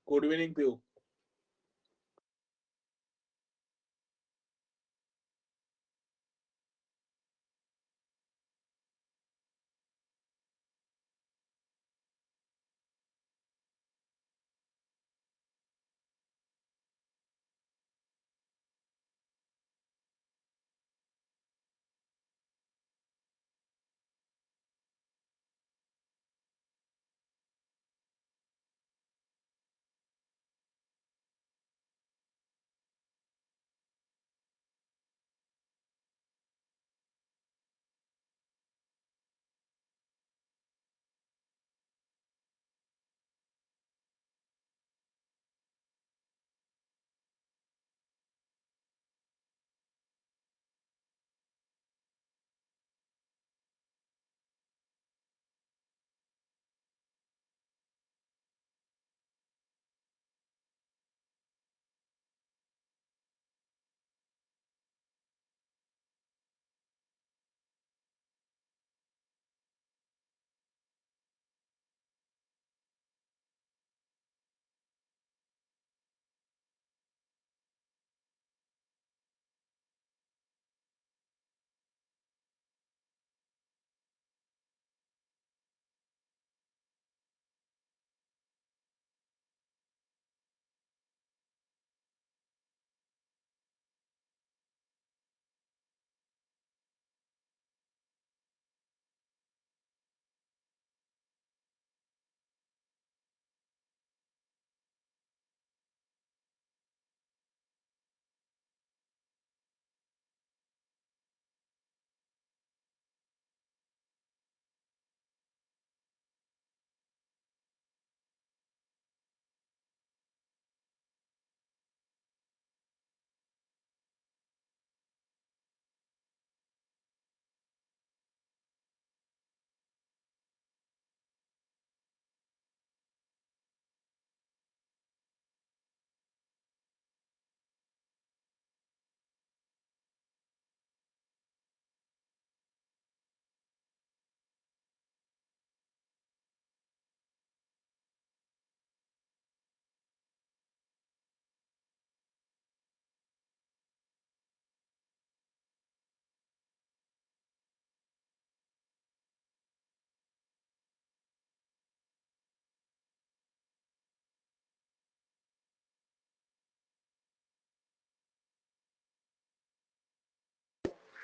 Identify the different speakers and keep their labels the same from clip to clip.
Speaker 1: Good evening Piu.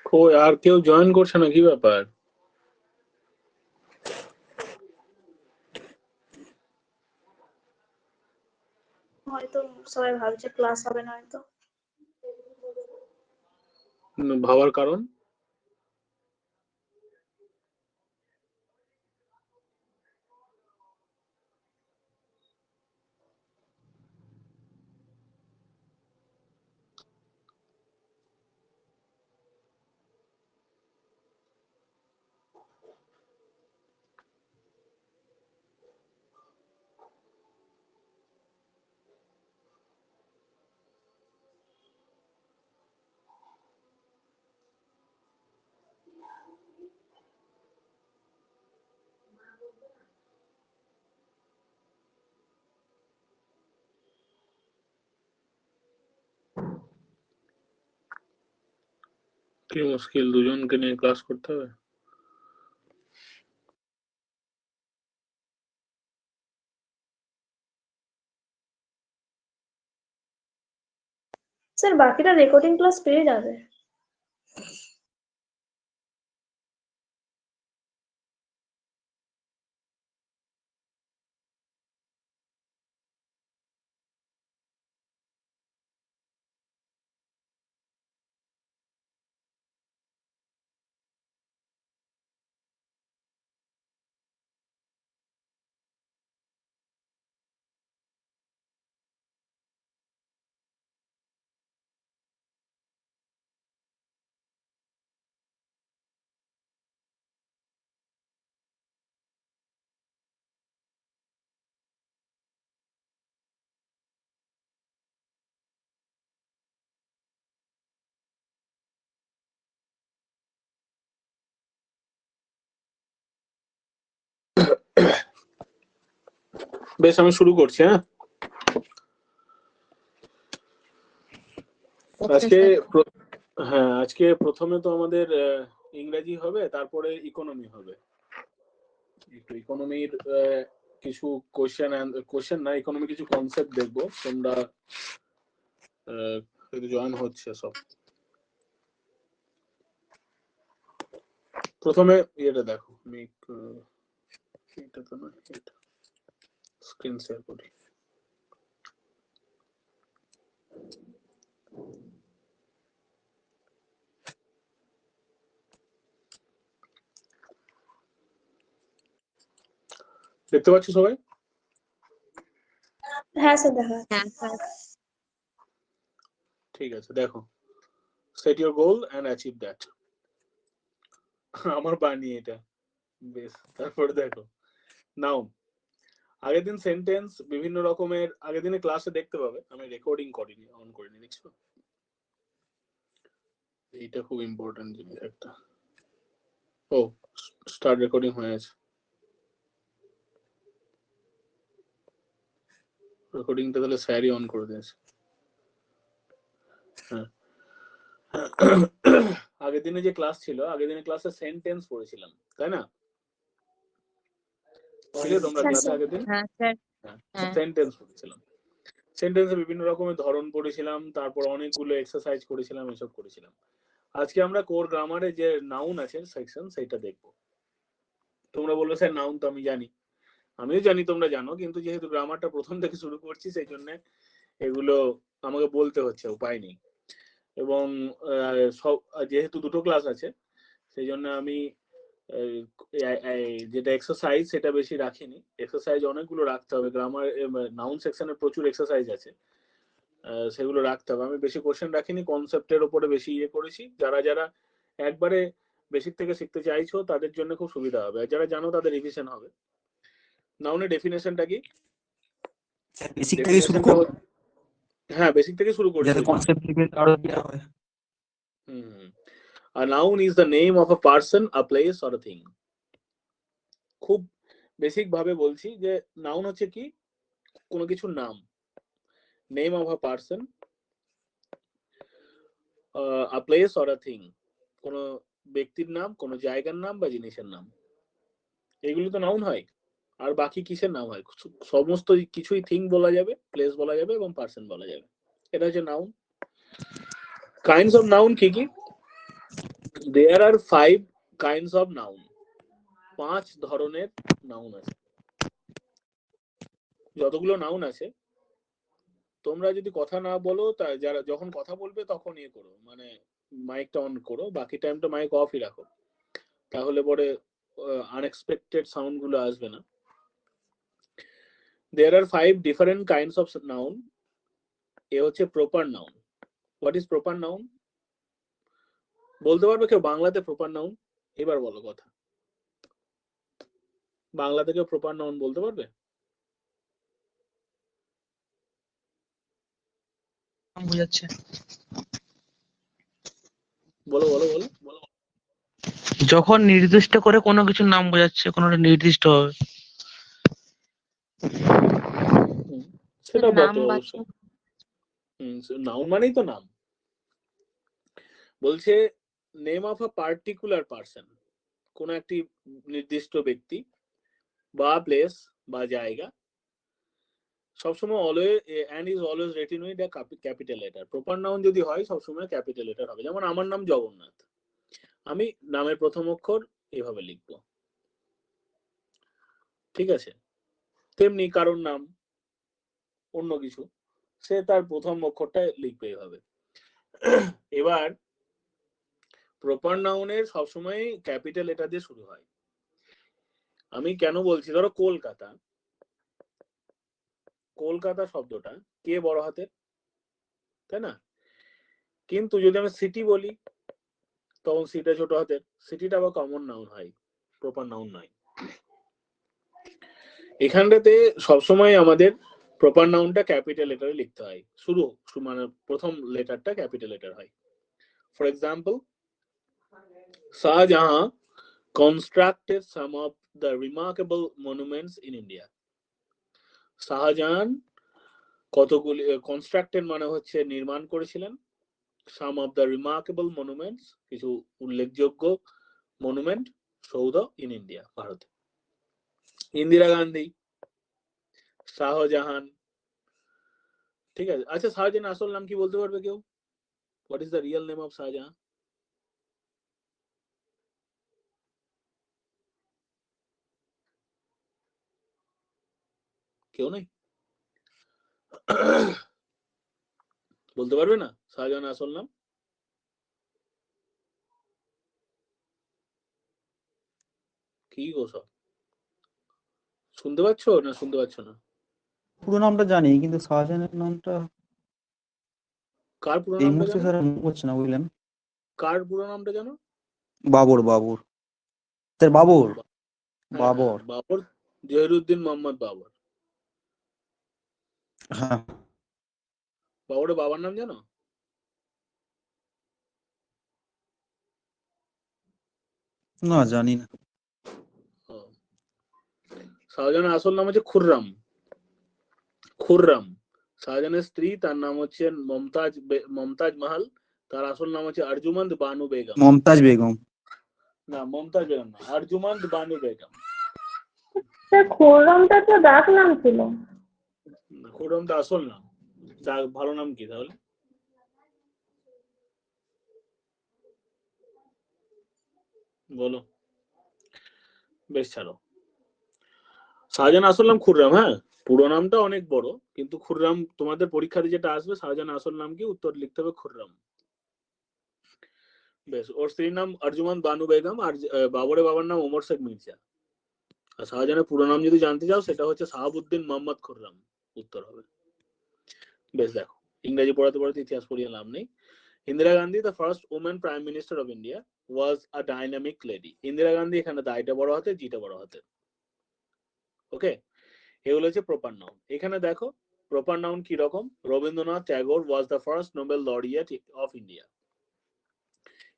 Speaker 1: কই আর কেউ join করছে না, কি ব্যাপার?
Speaker 2: হয়তো সবাই ভাবছে ক্লাস হবে না হয়তো।
Speaker 1: ভাবার কারণ? কি মুশকিল, দুজনকে নিয়ে ক্লাস করতে হবে।
Speaker 2: স্যার বাকিটা রেকর্ডিং ক্লাস পেয়ে যাবে।
Speaker 1: বেশ, আমি শুরু করছি। হ্যাঁ, আজকে হ্যাঁ আজকে প্রথমে তো আমাদের ইংরেজি হবে, তারপরে ইকোনমি হবে। একটু ইকোনমির কিছু কোশ্চেন না, ইকোনমি কিছু কনসেপ্ট দেখবো। তোমরা জয়েন হচ্ছে সব। প্রথমে এটা দেখো, আমি এটা তো না, এটা স্ক্রিন শেয়ার করি। দেখতে পাচ্ছ সবাই?
Speaker 2: হ্যাঁ স্যার দেখা
Speaker 1: ঠিক আছে, দেখো, set your goal and achieve that. আমার বাণী এটা, বেশ। তারপরে দেখো নাউন। আগের দিন সেন্টেন্স বিভিন্ন রকমের, আগের দিনে ক্লাসে দেখতে পাবে, আমি রেকর্ডিং করিনি, অন করিনি, দেখছো? এইটা খুব ইম্পর্টেন্ট জিনিস একটা। ও স্টার্ট রেকর্ডিং হয়ে আছে, রেকর্ডিংটা তাহলে স্যারই অন করে দিয়েছে। হ্যাঁ, আগের দিনে যে ক্লাস ছিল, আগের দিনে ক্লাসে সেন্টেন্স পড়েছিলাম, তাই না? ছিলে তোমরা ক্লাসে আগের দিন?
Speaker 3: হ্যাঁ স্যার।
Speaker 1: সেন্টেন্স পড়েছিলাম, সেন্টেন্সের বিভিন্ন রকমের ধরন পড়েছিলাম, তারপর অনেকগুলো এক্সারসাইজ করেছিলাম, এসব করেছিলাম। আজকে আমরা কোর গ্রামারে যে নাউন আছে সেকশন, সেটা দেখবো। তোমরা বলবে স্যার নাউন তো আমি জানি, আমিও জানি তোমরা জানো, কিন্তু যেহেতু গ্রামারটা প্রথম থেকে শুরু করছি, সেই জন্য এগুলো আমাকে বলতে হচ্ছে, উপায় নেই। এবং সব যেহেতু দুটো ক্লাস আছে, সেই জন্য আমি যেটা এক্সারসাইজ সেটা বেশি রাখিনি। এক্সারসাইজ অনেকগুলো রাখতে হবে, গ্রামার নাউন সেকশনে প্রচুর এক্সারসাইজ আছে, সেগুলো রাখতে হবে। আমি বেশি কোশ্চেন রাখিনি, কনসেপ্টের উপরে বেশি ইয়ে করেছি। যারা যারা একবারে বেসিক থেকে শিখতে চাইছো তাদের জন্য খুব সুবিধা হবে, আর যারা জানো তাদের রিভিশন হবে। নাউনের ডেফিনেশনটা কি?
Speaker 4: বেসিক থেকে শুরু করব।
Speaker 1: হ্যাঁ, বেসিক থেকে শুরু করছি,
Speaker 4: যাতে কনসেপ্ট লেভেল আরো দেওয়া হয়।
Speaker 1: A noun is the name of a person, a place or a thing. খুব বেসিক ভাবে বলছি যে নাউন হচ্ছে কি, কোনো কিছুর নাম। Name of a person, a place or a thing, কোনো ব্যক্তির নাম, কোনো জায়গার নাম বা জিনিসের নাম, এগুলো তো নাউন হয়। আর বাকি কিসের নাম হয়? সমস্ত কিছুই থিং বলা যাবে, প্লেস বলা যাবে এবং পারসন বলা যাবে, এটা হচ্ছে নাউন। কাইন্ডস অফ নাউন কি কি? There are 5 kinds of noun. 5 ধরনের নাউন আছে। যতগুলো নাউন আছে, তোমরা যদি কথা না বলো, তা যারা যখন কথা বলবে তখন ইয়ে করো, মানে মাইকটা অন করো, বাকি টাইমটা মাইক অফই রাখো, তাহলে পরে আনএক্সপেক্টেড সাউন্ড গুলো আসবে না। There are 5 different kinds of noun. এ হচ্ছে proper noun. What is proper noun? বলতে পারবে কেউ বাংলাতে প্রপার নাউন? এবার বলো কথা, বাংলা থেকে প্রপার নাউন বলতে পারবে?
Speaker 3: বুঝাচ্ছে
Speaker 1: বলো বলো বলো বলো।
Speaker 3: যখন নির্দিষ্ট করে কোনো কিছুর নাম বোঝাচ্ছে, কোনোটা নির্দিষ্ট হবে,
Speaker 1: সেটা
Speaker 5: নাম
Speaker 1: বটে অবশ্যই। নাউন মানেই তো নাম। বলছে name of a particular person, কোন একটি নির্দিষ্ট ব্যক্তি বা প্লেস বা জায়গা, সবসময় always and is always written with a capital letter. Proper noun যদি হয় সবসময় ক্যাপিটাল লেটার হবে। যেমন আমার নাম জগন্নাথ, আমি নামের প্রথম অক্ষর এভাবে লিখবো, ঠিক আছে? তেমনি কারোর নাম অন্য কিছু, সে তার প্রথম অক্ষরটা লিখবে এভাবে। এবার প্রপার নাউনের সবসময় ক্যাপিটাল লেটার দিয়ে শুরু হয়। আমি কেন বলছি, ধরো কলকাতা, কলকাতা শব্দটা কে বড় হাতের, তাই না? কিন্তু যদি আমি সিটি বলি, তখন সিটা ছোট হাতের। সিটিটা আবার কমন নাউন হয়, প্রপার নাউন নয়। এখানটাতে সবসময় আমাদের প্রপার নাউনটা ক্যাপিটাল লেটারে লিখতে হয়, শুরু মানে প্রথম লেটারটা ক্যাপিটাল লেটার হয়। For example, Shahjahan constructed some of the remarkable monuments in India. Shahjahan কতগুলি, কনস্ট্রাক্টেড মানে হচ্ছে নির্মাণ করেছিলেন, some of the remarkable monuments, কিছু উল্লেখযোগ্য মনুমেন্ট সৌধ ইন ইন্ডিয়া, ভারতে। ইন্দিরা গান্ধী, শাহজাহান, ঠিক আছে। আচ্ছা, শাহজাহান আসল নাম কি বলতে পারবে কেউ? What is the real name of Shahjahan? কেউ নেই? বলতে পারবে না শাহজাহান আসল নাম? কি গো সব শুনতে পাচ্ছ না শুনতে পাচ্ছ না?
Speaker 4: পুরো নামটা জানি কিন্তু শাহজাহানের নামটা
Speaker 1: কার পুরো
Speaker 4: এই
Speaker 1: নামটা
Speaker 4: মুহূর্তে
Speaker 1: জানো?
Speaker 4: স্যার মনে পড়ছে না, বুঝলেন?
Speaker 1: কার পুরো নামটা জানো?
Speaker 4: বাবর, বাবর স্যার, বাবর,
Speaker 1: হ্যাঁ,
Speaker 4: বাবর।
Speaker 1: বাবর, জহিরুদ্দিন মোহাম্মদ বাবর।
Speaker 4: হ্যাঁ,
Speaker 1: বাবরের বাবার নাম জানো?
Speaker 4: না জানি না।
Speaker 1: ও, শাহজাহানের আসল নাম হচ্ছে খুররাম। খুররাম শাহজাহানের স্ত্রী, তার নাম হচ্ছে মমতাজ মহল। তার আসল নাম হচ্ছে আরজুমন্দ বানু বেগম।
Speaker 4: মমতাজ বেগম।
Speaker 1: না, মমতাজ বেগম না, আরজুমন্দ বানু বেগম।
Speaker 2: স্যার খুররমটা তো ডাক নাম ছিল।
Speaker 1: খুররাম তো আসল নাম। তার ভালো নাম কি তাহলে? বলো। বেশ, ছাড়ো। শাহজাহান আসল নাম খুররাম। হ্যাঁ, পুরো নামটা অনেক বড়, কিন্তু খুররাম তোমাদের পরীক্ষাতে যেটা আসবে, শাহজাহান আসল নাম কি, উত্তর লিখতে হবে খুররাম। বেশ, ওর স্ত্রীর নাম আরজুমান বানু বেগম, আর বাবরের বাবার নাম ওমর শেখ মির্জা। আর শাহজাহানের পুরো নাম যদি জানতে চাও, সেটা হচ্ছে শাহাবুদ্দিন মোহাম্মদ খুররাম, উত্তর হবে। বেশ, দেখো, ইংরেজি পড়াতে পড়াতে ইতিহাস পড়িয়ে লাভ নেই। Indira Gandhi, the first women prime minister of India, was a dynamic lady. Indira Gandhi, এখানে দাইটা বড় হাতে, জিটা বড় হাতে। ওকে, এগুলো হচ্ছে প্রপার নাউন। এখানে দেখো প্রপার নাউন কি রকম। Rabindranath Tagore was the first Nobel laureate of India.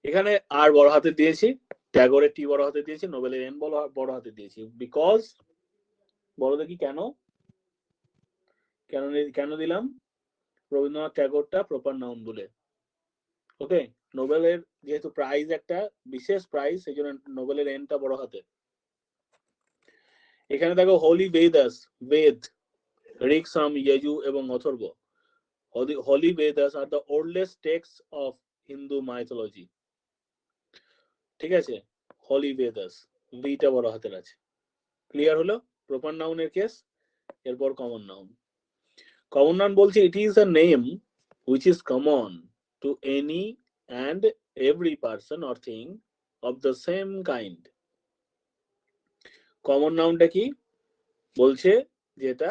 Speaker 1: এখানে আর বড় হাতে দিয়েছি, ট্যাগোরের টি বড় হাতে দিয়েছি, নোবেলের এন বড় হাতে দিয়েছি। বিকজ, বলো দেখি কেন কেন কেন দিলাম রবীন্দ্রনাথ ট্যাগোরটা প্রপার নাউন বলে। ওকে, নোবেলের যেহেতু প্রাইজ একটা বিশেষ প্রাইজ, সেই জন্য নোবেলের এনটা বড় হাতে। এখানে দেখো হোলি বেদাস, বেদ, ঋক, সাম, ইয়জু এবং Atharva. Holy Vedas are the oldest text of Hindu mythology. ঠিক আছে, হোলি বেদাস, বিটা বড় হাতের আছে। ক্লিয়ার হলো প্রপার নাউনের কেস। এরপর কমন নাউন। কমন নাউন বলছে it is a name which is common to any and every person or thing of the same kind. Common নাউনটা কি বলছে? যেটা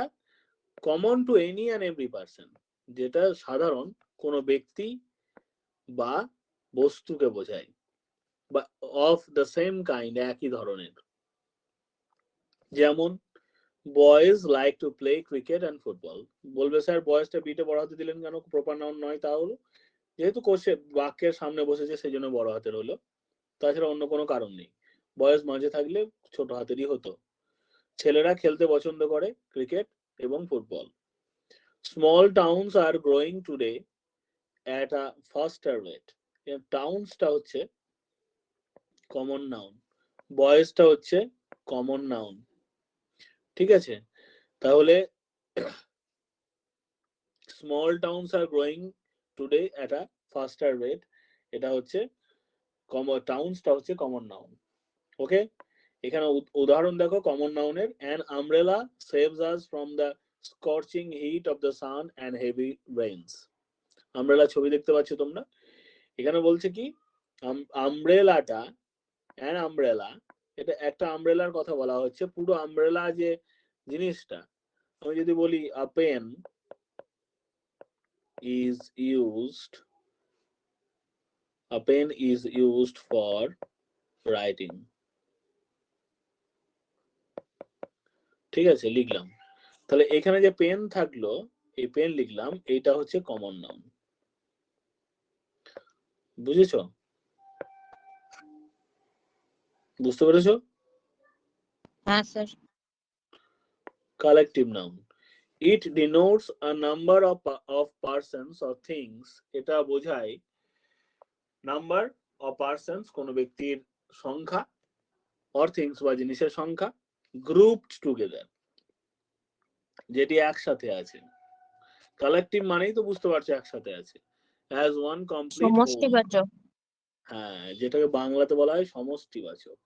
Speaker 1: common to any and every person, যেটা সাধারণ কোনো ব্যক্তি বা বস্তুকে বোঝায়, বা অফ দ্য সেম কাইন্ড, একই ধরনের। যেমন boys like to play cricket and football. বলবে স্যার বয়েজটা বিটে বড় হাতে দিলেন কেন, প্রপার নাউন নয়? তাহলে যেহেতু কোষে বাক্যের সামনে বসেছে, সেই জন্য বড় হাতের হলো, তাছাড়া অন্য কোনো কারণ নেই। বয়েজ মাঝে থাকলে ছোট হাতেরই হতো। ছেলেরা খেলতে পছন্দ করে ক্রিকেট এবং football. Small towns are growing today at a faster rate. টাউনসটা হচ্ছে কমন নাউন, বয়েজটা হচ্ছে কমন নাউন। ঠিক আছে, তাহলে small towns are growing today at a faster rate, এটা হচ্ছে টাউনসটা হচ্ছে কমন নাউন। ওকে, এখানে উদাহরণ দেখো কমন নাউনের। An umbrella saves us from the scorching heat of the sun and heavy rains. Umbrella ছবি দেখতে পাচ্ছ তোমরা। এখানে বলছে কি আমব্রেলাটা, অ্যান আমব্রেলা, এটা একটা আমব্রেলার কথা বলা হচ্ছে। পুরো আমব্রেলা যে জিনিসটা, আমি যদি বলি a pen is used, a pen is used for writing, ঠিক আছে, লিখলাম। তাহলে এখানে যে পেন থাকলো, এই পেন লিখলাম, এটা হচ্ছে কমন নাউন। বুঝেছো? বুঝতে পেরেছো?
Speaker 5: হ্যাঁ sir.
Speaker 1: Collective noun, it denotes a number of persons or things. এটা বোঝায় নাম্বার অফ পার্সনস কোন ব্যক্তির সংখ্যা, অর থিংস বা জিনিসের সংখ্যা, গ্রুপড টুগেদার যেটি একসাথে আছে। কালেকটিভ মানেই তো বুঝতে পারছো একসাথে আছে। অ্যাজ ওয়ান কমপ্লিট হোল,
Speaker 5: সমষ্টিবাচক।
Speaker 1: হ্যাঁ যেটাকে বাংলাতে বলা হয় সমষ্টিবাচক।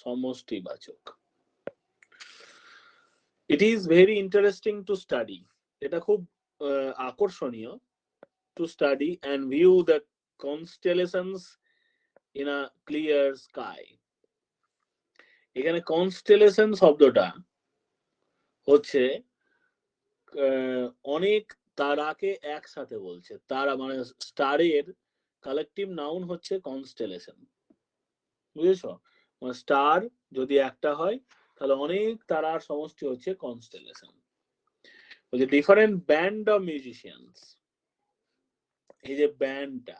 Speaker 1: সমষ্টিবাচক। It is very interesting to study, এটা খুব আকর্ষণীয়, to study and view the constellations in a clear sky. এখানে কনস্টেলেশন শব্দটা হচ্ছে অনেক তারাকে একসাথে বলছে। তারা মানে স্টারের কালেকটিভ নাউন হচ্ছে কনস্টেলেশন, বুঝেছো? মানে স্টার যদি একটা হয় তাহলে অনেক তারার সমষ্টি হচ্ছে কনস্টেলেশন। বলছে ডিফারেন্ট ব্যান্ড অফ মিউজিশিয়ানস, এই যে ব্যান্ডটা,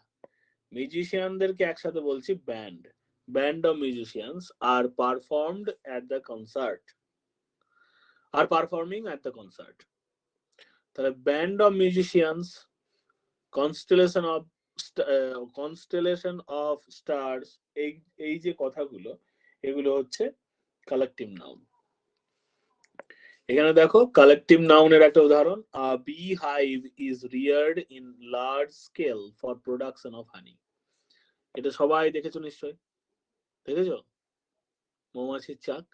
Speaker 1: মিউজিশিয়ানদেরকে একসাথে বলছি band, band of musicians are performed at the concert, are performing at the concert. তাহলে band of musicians, constellation of stars, এই যে কথাগুলো এগুলো হচ্ছে কালেকটিভ নাউন। এখানে দেখো কালেকটিভ নাউনের একটা উদাহরণ, a bee hive is reared in large scale for production of honey. এটা সবাই দেখেছো নিশ্চয়ই, দেখেছো? মৌমাছির চাক,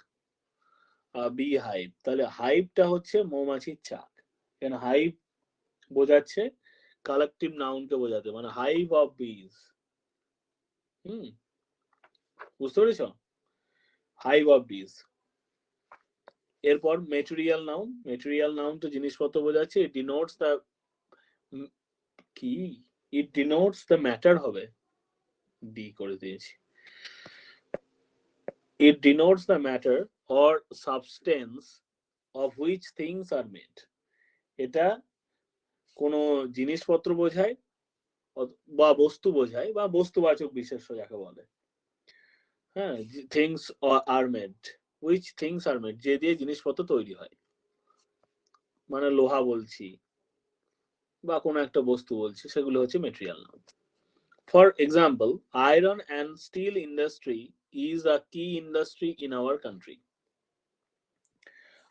Speaker 1: বি হাইভ, তাহলে হাইভটা হচ্ছে মৌমাছির চাক। এখানে হাইভ বোঝাচ্ছে কালেকটিভ নাউনকে বোঝাতে, মানে হাইভ অফ বিজ। বুঝতে পেরেছ? হাইভ অফ বিজ। এরপর মেটেরিয়াল নাউন, মেটেরিয়াল নাউন তো জিনিসপত্র বোঝাচ্ছে। ইট ডিনোটস দ্য কি, ইট ডিনোটস দ্য ম্যাটার হবে, ডি করে দিয়েছি। It denotes the matter or substance of which things are made. এটা কোনো জিনিসপত্র বোঝায় বা বস্তু বোঝায়, বা বস্তুবাচক বিশেষ্য যাকে বলে। হ্যাঁ, things are made, which things are made, যে দিয়ে জিনিসপত্র তৈরি হয়। মানে লোহা বলছি বা কোনো একটা বস্তু বলছি, সেগুলো হচ্ছে material noun. For example, iron and steel industry is a key industry in our country.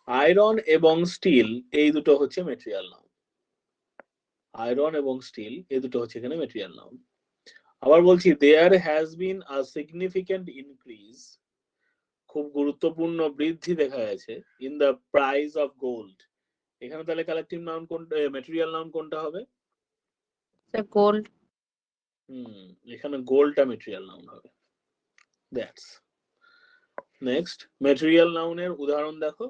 Speaker 1: Iron এবং স্টিল এই দুটো হচ্ছে মেটেরিয়াল নাউন। আয়রন এবং স্টিল এই দুটো হচ্ছে এখানে মেটেরিয়াল নাউন। আবার বলছি, there has been a significant increase, খুব গুরুত্বপূর্ণ বৃদ্ধি দেখা গেছে, in the price of gold. এখানে তাহলে কালেকটিভ নাউন কোনটা, মেটেরিয়াল নাউন কোনটা হবে?
Speaker 5: গোল্ড।
Speaker 1: এখানে গোল্ডটা মেটেরিয়াল নাউন হবে। That's next. মেটেরিয়াল নাউনের উদাহরণ দেখো,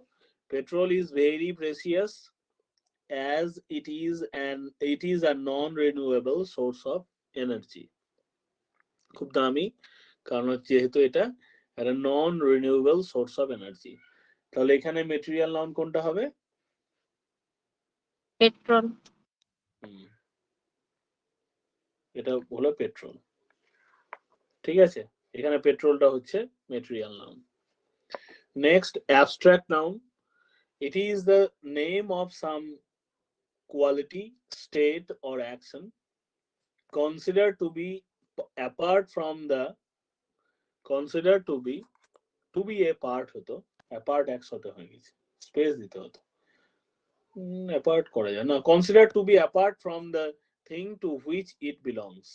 Speaker 1: petrol is very precious as it is a non-renewable source of energy. খুব দামি, কারণ যেহেতু এটা একটা নন রিনিউয়েবল সোর্স অফ এনার্জি। তাহলে এখানে মেটেরিয়াল নাউন কোনটা হবে?
Speaker 5: পেট্রোল।
Speaker 1: এটা হলো পেট্রোল, ঠিক আছে? এখানে পেট্রোলটা হচ্ছে material noun. Next, abstract noun, it is the name of some quality, state or action considered to be apart from the, considered to be a part হতো, apart একসাথে হয়ে গেছে, স্পেস দিতে হতো, apart করা যায় না, considered to be apart from the thing to which it belongs।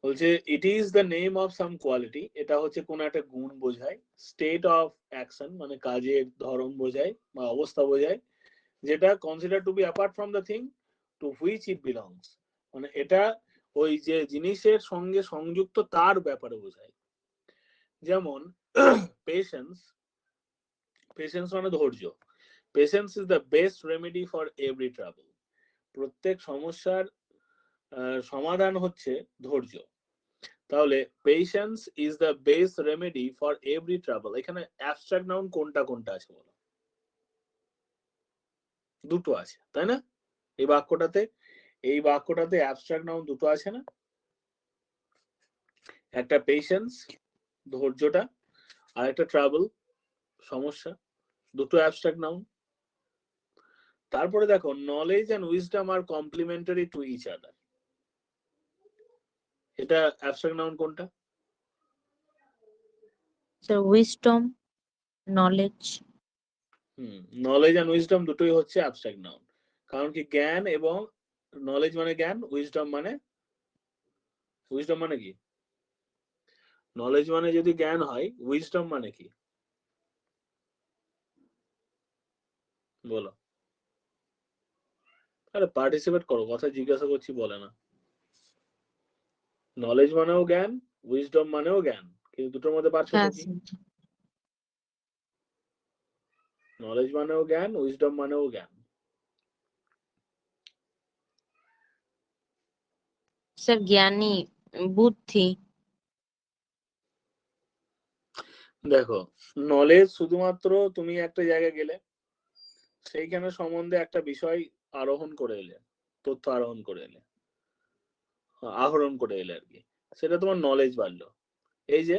Speaker 1: বলছে it is the name of some quality, এটা হচ্ছে কোন একটা গুণ বোঝায়, state of action মানে কাজের ধরন বোঝায় বা অবস্থা বোঝায়, যেটা considered to be apart from the thing to which it belongs, মানে এটা ওই যে জিনিসের সঙ্গে সংযুক্ত তার ব্যাপারে বোঝায়। যেমন পেশেন্স, পেশেন্স মানে ধৈর্য। Patience is the best remedy for every trouble, প্রত্যেক সমস্যার সমাধান হচ্ছে ধৈর্য। তাহলে patience is the best remedy for every trouble, এখানে অ্যাবস্ট্রাক্ট নাউন কোনটা কোনটা আছে বলো? দুটো আছে, তাই না? এই বাক্যটাতে অ্যাবস্ট্রাক্ট নাউন দুটো আছে না? একটা পেশেন্স ধৈর্যটা, আর একটা ট্রাভেল সমস্যা, দুটো অ্যাবস্ট্রাক্ট নাউন। তারপরে দেখো knowledge and wisdom are complementary to each other. এটা অ্যাবস্ট্রাক্ট নাউন কোনটা?
Speaker 5: Sir wisdom, knowledge.
Speaker 1: Knowledge and wisdom দুটোই হচ্ছে অ্যাবস্ট্রাক্ট নাউন। কারণ কি জ্ঞান এবং নলেজ মানে জ্ঞান, উইজডম মানে কি? নলেজ মানে যদি জ্ঞান হয়, উইজডম মানে কি বলো? আরে পার্টিসিপেট করো, কথা জিজ্ঞাসা করছি বলে না। নলেজ মানেও জ্ঞান, উইজডম মানেও জ্ঞান, কিন্তু দুটোর মধ্যে পার্থক্য
Speaker 5: হ্যাঁ
Speaker 1: কি?
Speaker 5: স্যার।
Speaker 1: নলেজ মানেও জ্ঞান, উইজডম মানেও জ্ঞান।
Speaker 5: স্যার জ্ঞানী, বুদ্ধি।
Speaker 1: দেখো নলেজ শুধুমাত্র তুমি একটা জায়গায় গেলে সেইখানে সম্বন্ধে একটা বিষয় আরোহণ করে এলে, তথ্য আহরণ করে এলে আর কি, সেটা তোমার নলেজ বাড়লো। এই যে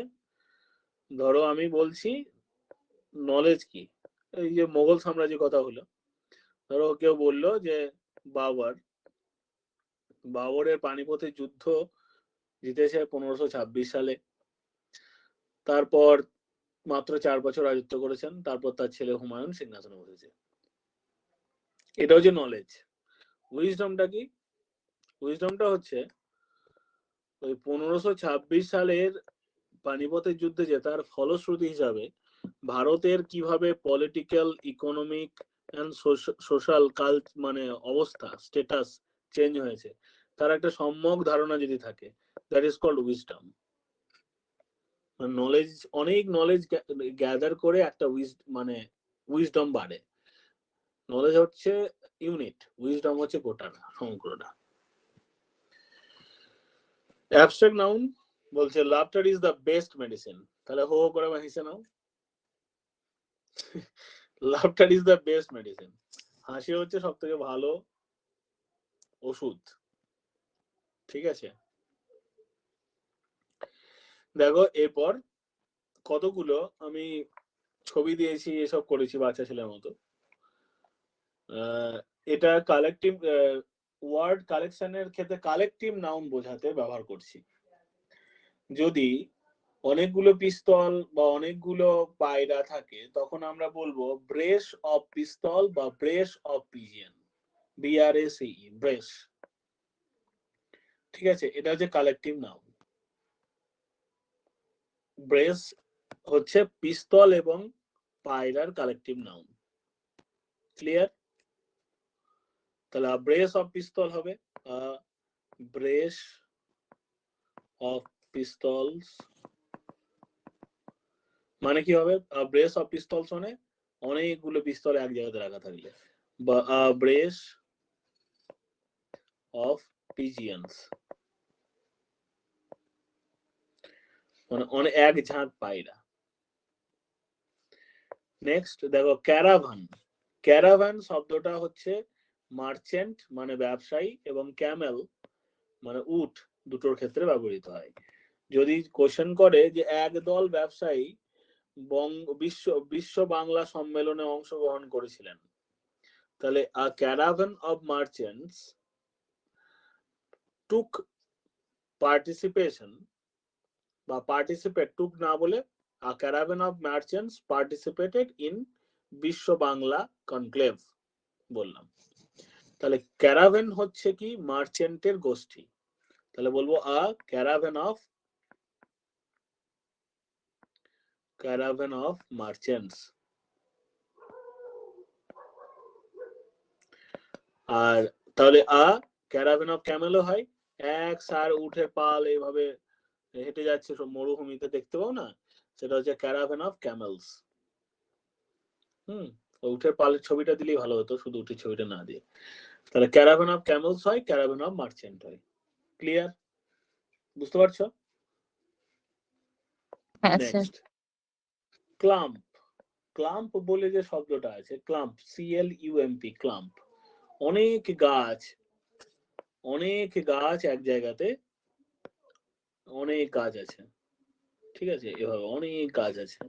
Speaker 1: ধরো আমি বলছি নলেজ কি, এই যে মোগল সাম্রাজ্যের কথা হলো, ধরো কেউ বললো যে বাবরের পানিপথের যুদ্ধ জিতেছে 1526 সালে, তারপর মাত্র 4 বছর রাজত্ব করেছেন, তারপর তার ছেলে হুমায়ুন সিংহাসনে বসেছে। এটা হচ্ছে নলেজ। উইজডমটা কি? উইজডমটা হচ্ছে ওই 1526 সালের পানিপথের যুদ্ধে জেতার ফলশ্রুতি হিসাবে ভারতের কিভাবে পলিটিক্যাল, ইকোনমিক এন্ড সোশ্যাল মানে অবস্থা, স্ট্যাটাস চেঞ্জ হয়েছে, তার একটা সম্যক ধারণা যদি থাকে, that is called wisdom. Knowledge, অনেক নলেজ গ্যাদার করে একটা মানে উইজডম বাড়ে। নলেজ হচ্ছে ইউনিট, উইজডম হচ্ছে গোটাটা, সমগ্রটা। অ্যাবস্ট্রাক্ট নাউন বলছে laughter is the best medicine. তাহলে হো হো করে হেসে নাও। Laughter is the best medicine, হাসি হচ্ছে সব থেকে ভালো ওষুধ। ঠিক আছে, দেখো এরপর কতগুলো আমি ছবি দিয়েছি, এসব করেছি বাচ্চা ছেলের মতো। এটা কালেকটিভ ওয়ার্ড কালেকশনের ক্ষেত্রে কালেকটিভ নাউন বোঝাতে ব্যবহার করছি। যদি অনেকগুলো পিস্তল বা অনেকগুলো পায়রা থাকে, তখন আমরা বলবো ব্রেস অফ পিস্তল বা brace of pigeon, BRACE, brace. ঠিক আছে, এটা হচ্ছে কালেকটিভ নাউন। ব্রেস হচ্ছে পিস্তল এবং পায়রার কালেকটিভ নাউন। ক্লিয়ার? তাহলে ব্রেস অফ পিস্তল হবে ব্রেস অফ পিস্তলস, মানে কি হবে? ব্রেস অফ পিস্তলস মানে অনেকগুলো পিস্তল এক জায়গাতে রাখা থাকলে, বা ব্রেস অফ পিজিয়ন্স মানে অনেক এক ঝাঁক পায়রা। নেক্সট দেখো ক্যারাভান। ক্যারাভান শব্দটা হচ্ছে মার্চেন্ট মানে ব্যবসায়ী এবং ক্যামেল মানে উট, দুটোর ক্ষেত্রে ব্যবহৃত হয়। যদি কোশ্চেন করে যে একদল ব্যবসায়ী বিশ্ব বাংলা সম্মেলনে অংশগ্রহণ করেছিলেন, তাহলে a caravan of merchants took participation বা took না বলে a caravan of merchants participated in বিশ্ব বাংলা কনক্লেভ বললাম। তাহলে ক্যারাভেন হচ্ছে কি মার্চেন্টের গোষ্ঠী, তাহলে বলবো a caravan of merchants। আর তাহলে ক্যারাভেন অফ ক্যামেলও হয়, এক সার উঠে পাল এইভাবে হেঁটে যাচ্ছে সব মরুভূমিতে, দেখতে পাও না, সেটা হচ্ছে ক্যারাভেন অফ ক্যামেলস। উঠের পালের ছবিটা দিলেই ভালো হতো, শুধু উঠের ছবিটা না দিয়ে। তাহলে ক্যারাভেন অফ ক্যামেলস হয়, ক্যারাভেন অফ মার্চেন্ট হয়। ক্লিয়ার? বুঝতে পারছো?
Speaker 5: হ্যাঁ স্যার।
Speaker 1: Next clamp. ক্লাম্প বলে যে শব্দটা আছে, ক্লাম্প, CLUMP, ক্লাম্প। অনেক গাছ এক জায়গাতে, অনেক গাছ আছে। ঠিক আছে, এভাবে অনেক গাছ আছে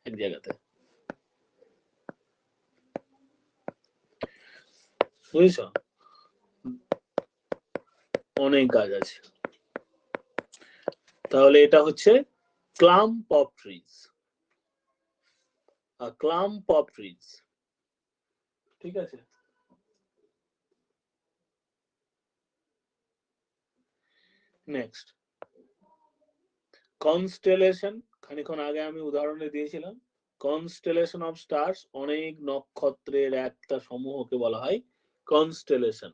Speaker 1: এক জায়গাতে। বুঝছো? অনেক গাছ আছে। তাহলে এটা হচ্ছে clamp of trees, clamp of trees. ঠিক আছে, নেক্সট কনস্টেলেশন। খানিকক্ষণ আগে আমি উদাহরণে দিয়েছিলাম কনস্টেলেশন অফ স্টার্স, অনেক নক্ষত্রের একটা সমূহকে বলা হয় কনস্টেলেশন,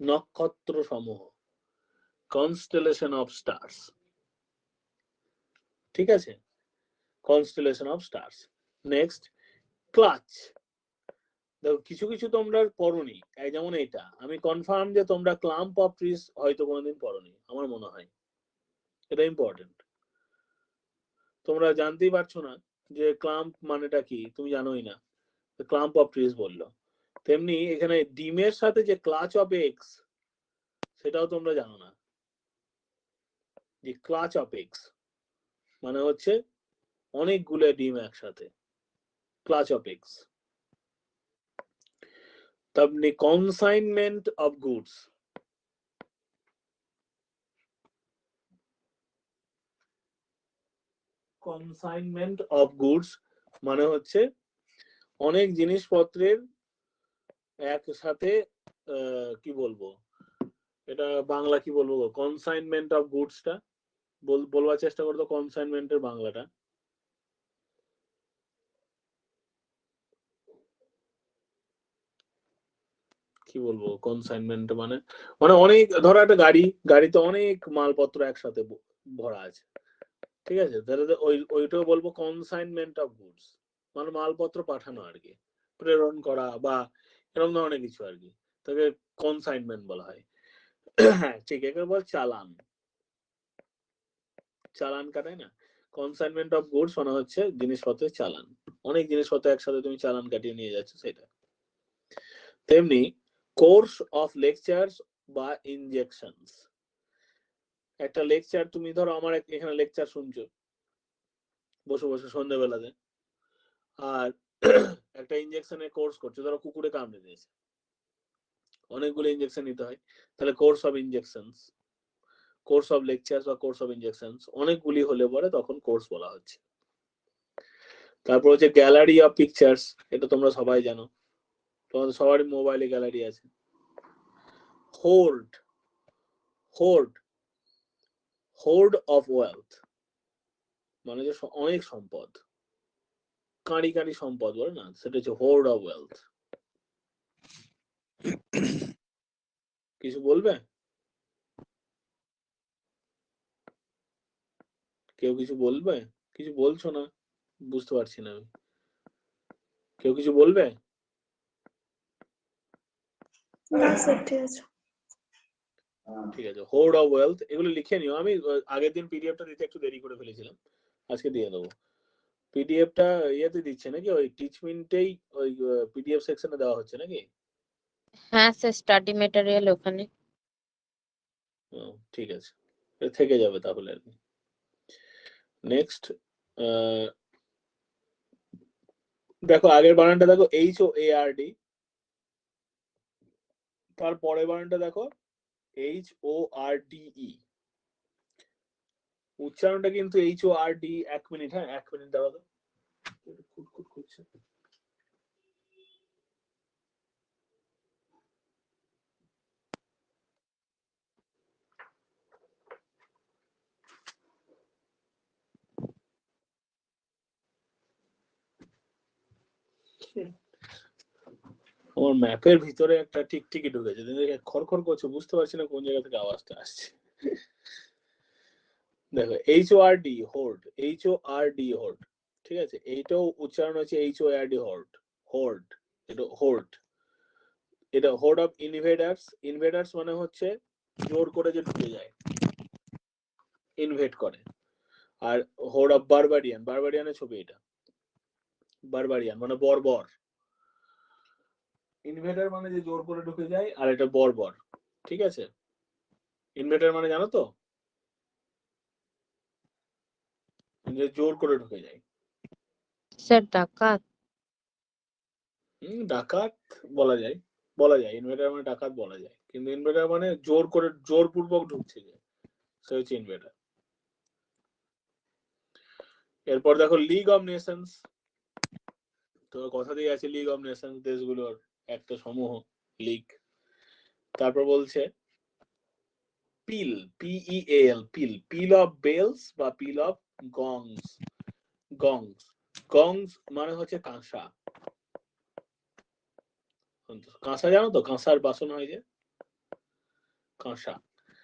Speaker 1: নক্ষত্র সমূহ, কনস্টেলেশন অফ স্টার্স। ঠিক আছে, constellation of stars. Next clutch. দেখো কিছু কিছু তোমরা পড়োনি, যেমন এটা আমি কনফার্ম যে তোমরা ক্লাম্প অফ ট্রিজ হয়তো কোনোদিন পড়োনি, আমার মনে হয় এটা ইম্পর্টেন্ট। তোমরা জানতেই পারছো না যে ক্লাম্প মানেটা কি, তুমি জানোই না, ক্লাম্প অফ ট্রিজ বললো। তেমনি এখানে ডিমের সাথে যে ক্লাচ অফ এগস, সেটাও তোমরা জানো না। যে ক্লাচ অফ এগস মানে হচ্ছে অনেকগুলো ডিম একসাথে, ক্লাচ অফ এগস। তেমনি consignment of goods, consignment of goods মানে হচ্ছে অনেক জিনিসপত্রের একসাথে কি বলবো, এটা বাংলা কি বলবো, কনসাইনমেন্ট অফ গুডসটা বলবার চেষ্টা করতো, কনসাইনমেন্টের বাংলাটা কি বলবো। কনসাইনমেন্ট মানে মানে অনেক, ধরো একটা গাড়িতে অনেক মালপত্র একসাথে ভরা আছে, ঠিক আছে, তাহলে ওইটাও বলবো কনসাইনমেন্ট অফ গুডস, মানে মালপত্র পাঠানো আর কি, প্রেরণ করা বা এরকম ধরনের কিছু আর কি, তাকে কনসাইনমেন্ট বলা হয়। হ্যাঁ ঠিক, একে বল চালান, চালান কাটায় না, কনসাইনমেন্ট অফ গুডস মানে হচ্ছে জিনিসপত্রের চালান, অনেক জিনিসপত্র একসাথে তুমি চালান কাটিয়ে নিয়ে যাচ্ছ সেটা। তেমনি কোর্স অফ লেকচার্স বা ইনজেকশনস। একটা লেকচার, তুমি ধরো আমার এখানে লেকচার শুনছো বসে বসে সন্ধ্যেবেলাতে, আর একটা ইনজেকশনের কোর্স করছো, ধরো কুকুরে কামড়ে দিয়েছে, অনেকগুলো ইনজেকশন নিতে হয়, তাহলে course of injections, course of lectures বা কোর্স অফ ইনজেকশনস, অনেকগুলি হলে পরে তখন কোর্স বলা হচ্ছে। তারপর হচ্ছে গ্যালারি অফ পিকচার্স, এটা তোমরা সবাই জানো, তোমাদের সবারই মোবাইলে গ্যালারি আছে। Hoard, hoard, hoard of wealth মানে যে অনেক সম্পদ, কাঁড়ি কাঁড়ি সম্পদ বলে না, সেটা হচ্ছে হোর্ড অফ ওয়েলথ। কিছু বলবে? কেউ কিছু বলবে? কিছু বলছো না, বুঝতে পারছি না আমি। কেউ কিছু বলবে?
Speaker 2: না স্যার ঠিক আছে।
Speaker 1: ঠিক আছে, হোর্ড অফ ওয়েলথ, এগুলো লিখে নিও। আমি আগের দিন পিডিএফটা দিতে একটু দেরি করে ফেলেছিলাম, আজকে দিয়ে দেবো। পিডিএফটা ইয়েতে দিচ্ছে নাকি, ওই টিচমিন্টেই ওই পিডিএফ সেকশনে দেওয়া হচ্ছে নাকি?
Speaker 5: হ্যাঁ স্যার, স্টাডি মেটেরিয়াল ওখানে।
Speaker 1: ঠিক আছে, এটা থেকে যাবে তাহলে আর কি। নেক্সট দেখো আগের বানানটা দেখো HOARD, তার পরের বানানটা দেখো HORDE। উচ্চারণটা কিন্তু HORD। 1 মিনিট, হ্যাঁ 1 মিনিট দাও তো, খুটখুট করছে। আমার ম্যাপের ভিতরে একটা টিকটিকি ঢুকেছে, খড়খড় করছে, বুঝতে পারছি না কোন জায়গা থেকে আওয়াজটা আসছে। দেখো HORD, হোর্ড, HORD হোর্ড, ঠিক আছে, এইটাও উচ্চারণ হচ্ছে HORD হোর্ড, হোর্ড, এটা হোর্ড। এটা হোর্ড অফ ইনভেডার্স, ইনভেডার্স মানে হচ্ছে জোর করে যে ঢুকে যায়, ইনভেড করে। আর হোর্ড অফ বারবারিয়ান, বারবারিয়ানের ছবি এটা, বারবারিয়ান মানে বর্বর। ইনভেডার মানে যে জোর করে ঢুকে যায়, আর এটা বর্বর, ঠিক আছে। ইনভেডার মানে জানো তো, যে জোর করে ঢুকে যায়।
Speaker 5: স্যার ডাকাত।
Speaker 1: ডাকাত বলা যায়, বলা যায়, ইনভেডার মানে ডাকাত বলা যায়, কিন্তু ইনভেডার মানে জোরপূর্বক ঢুকছে যে, সে হচ্ছে ইনভেডার। এরপর দেখো লিগ অফ নেশনস, তো কথা দিয়ে আছে লিগ অফ নেশনস, দেশগুলোর একটা সমূহ, লিগ। তারপর বলছে পিল, PEAL, pin, pin of bells বা পিল অফ গংস। গংস, গংস মানে হচ্ছে কাঁসা। কাঁসা জানো তো, কাঁসার বাসন হয় যে, কাঁসা।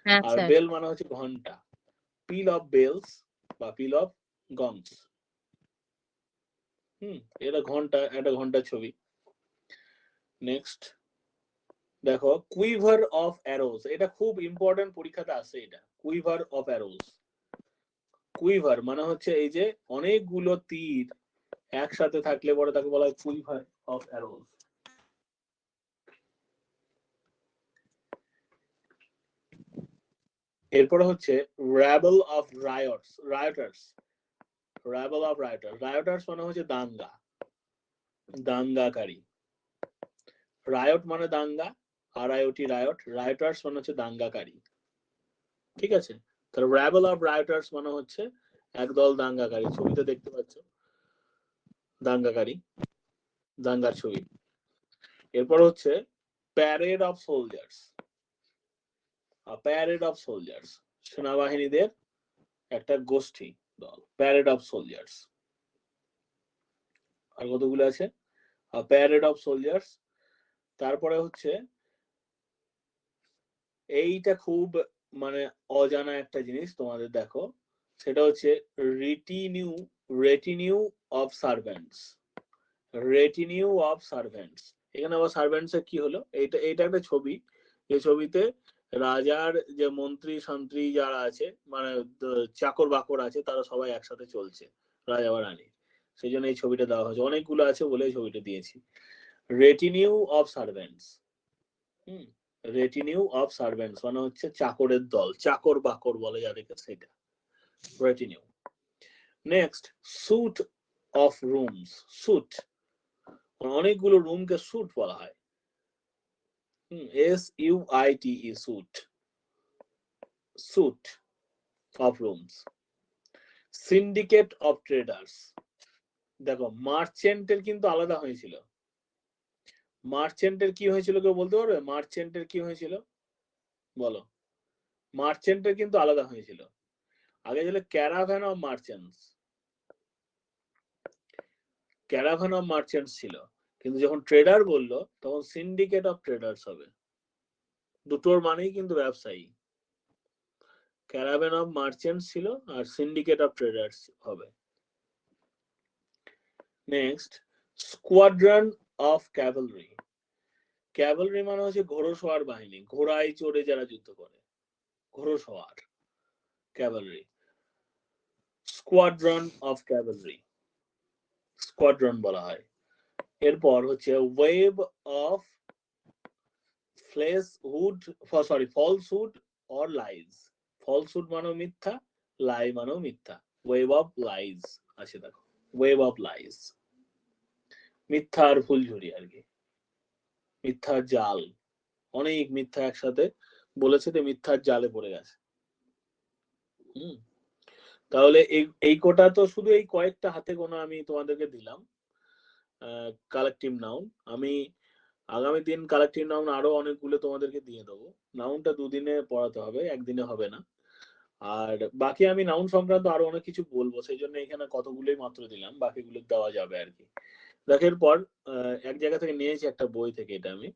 Speaker 5: হ্যাঁ
Speaker 1: আর
Speaker 5: স্যার।
Speaker 1: বেল মানে হচ্ছে ঘন্টা। পিল অফ বেলস বা পিল অফ গংস। এটা ঘন্টা, একটা ঘন্টার ছবি। নেক্সট দেখো কুইভার অফ অ্যারোস, এটা খুব ইম্পর্টেন্ট, পরীক্ষাতে আসে এটা, কুইভার অফ অ্যারোস। কুইভার মানে হচ্ছে এই যে অনেকগুলো তীর একসাথে থাকলে পরে তাকে বলা হয় কুইভার অফ অ্যারোস। এরপরে হচ্ছে rabble of riots, rioters, rabble of rioters. Rioters মানে হচ্ছে দাঙ্গা, দাঙ্গাকারী। রায়ট মানে দাঙ্গা, RIOT রায়ট, রায়টার্স মানে হচ্ছে দাঙ্গাকারী। ঠিক আছে, তাহলে র্যাবল অফ রায়টার্স মানে হচ্ছে একদল দাঙ্গাকারী। ছবিতে দেখতে পাচ্ছ দাঙ্গাকারী, দাঙ্গার ছবি। এরপর হচ্ছে parade of soldiers, parade of soldiers, সেনাবাহিনীদের একটা গোষ্ঠী, দল, প্যারেড অফ সোলজার্স। আর কতগুলো আছে, প্যারেড অফ সোলজার্স। তারপরে হচ্ছে এইটা খুব মানে অজানা একটা জিনিস তোমাদের, দেখো সেটা হচ্ছে রেটিনিউ, রেটিনিউ of servants, retinue of servants. এখানে আবার সার্ভেন্টস এর কি হলো, এইটা একটা ছবি, এই ছবিতে রাজার যে মন্ত্রী শান্ত্রী যারা আছে, মানে চাকর বাকর আছে, তারা সবাই একসাথে চলছে রাজা বা রানীর, সেই জন্য এই ছবিটা দেওয়া হয়েছে, অনেকগুলো আছে বলে এই ছবিটা দিয়েছি। Retinue of servants, retinue of servants মানে হচ্ছে চাকরের দল, চাকর বাকর বলে যাদেরকে, সেটা retinue. Next suite of rooms, suite, অনেকগুলো রুমকে স্যুট বলা হয়, SUITE, suite, suite of rooms. Syndicate of traders, দেখো মার্চেন্টের কিন্তু আলাদা হয়েছিল, মার্চেন্টের কি হয়েছিল কেউ বলতে পারবে, মার্চেন্টের কি হয়েছিল বলো, মার্চেন্টের কিন্তু আলাদা হয়েছিল, আগে ছিল caravan of merchants, caravan of merchants ছিল, কিন্তু যখন ট্রেডার বললো তখন সিন্ডিকেট অফ ট্রেডার্স হবে, দুটোর মানেই কিন্তু ব্যবসায়ী, ক্যারাভ্যান অফ মার্চেন্টস ছিল আর সিন্ডিকেট অফ ট্রেডার্স হবে। নেক্সট স্কোয়াড্রন অফ ক্যাভেলরি, ক্যাভেলরি মানে হচ্ছে ঘোড়সওয়ার বাহিনী, ঘোড়ায় চড়ে যারা যুদ্ধ করে, ঘোড়সওয়ার, ক্যাভেলরি। স্কোয়াড্রন অফ ক্যাভেলরি, স্কোয়াড্রন বলা হয়। এরপর হচ্ছে web of falsehood or lies, falsehood মানেও মিথ্যা, লাই মানেও মিথ্যা, ওয়েব অফ লাইজ আছে, দেখো ওয়েব অফ লাইজ, মিথ্যার ফুলঝুরি আর কি, মিথ্যার জাল, অনেক মিথ্যা একসাথে বলেছে তো মিথ্যার জালে পড়ে গেছে। তাহলে এই কোটা তো শুধু এই কয়েকটা হাতে গোনা আমি তোমাদেরকে দিলাম কালেকটিভ নাউন। আমি আগামী দিন কালেকটিভ নাউন আরো অনেকগুলো তোমাদেরকে দিয়ে দেবো, নাউনটা দুদিনে পড়াতে হবে, একদিনে হবে না। আর বাকি আমি নাউন সংক্রান্ত আরো অনেক কিছু বলবো, সেই জন্য এখানে কতগুলোই মাত্র দিলাম, বাকিগুলো দেওয়া যাবে আর কি। দেখার পর এক জায়গা থেকে নিয়েছি একটা বই থেকে, এটা আমি,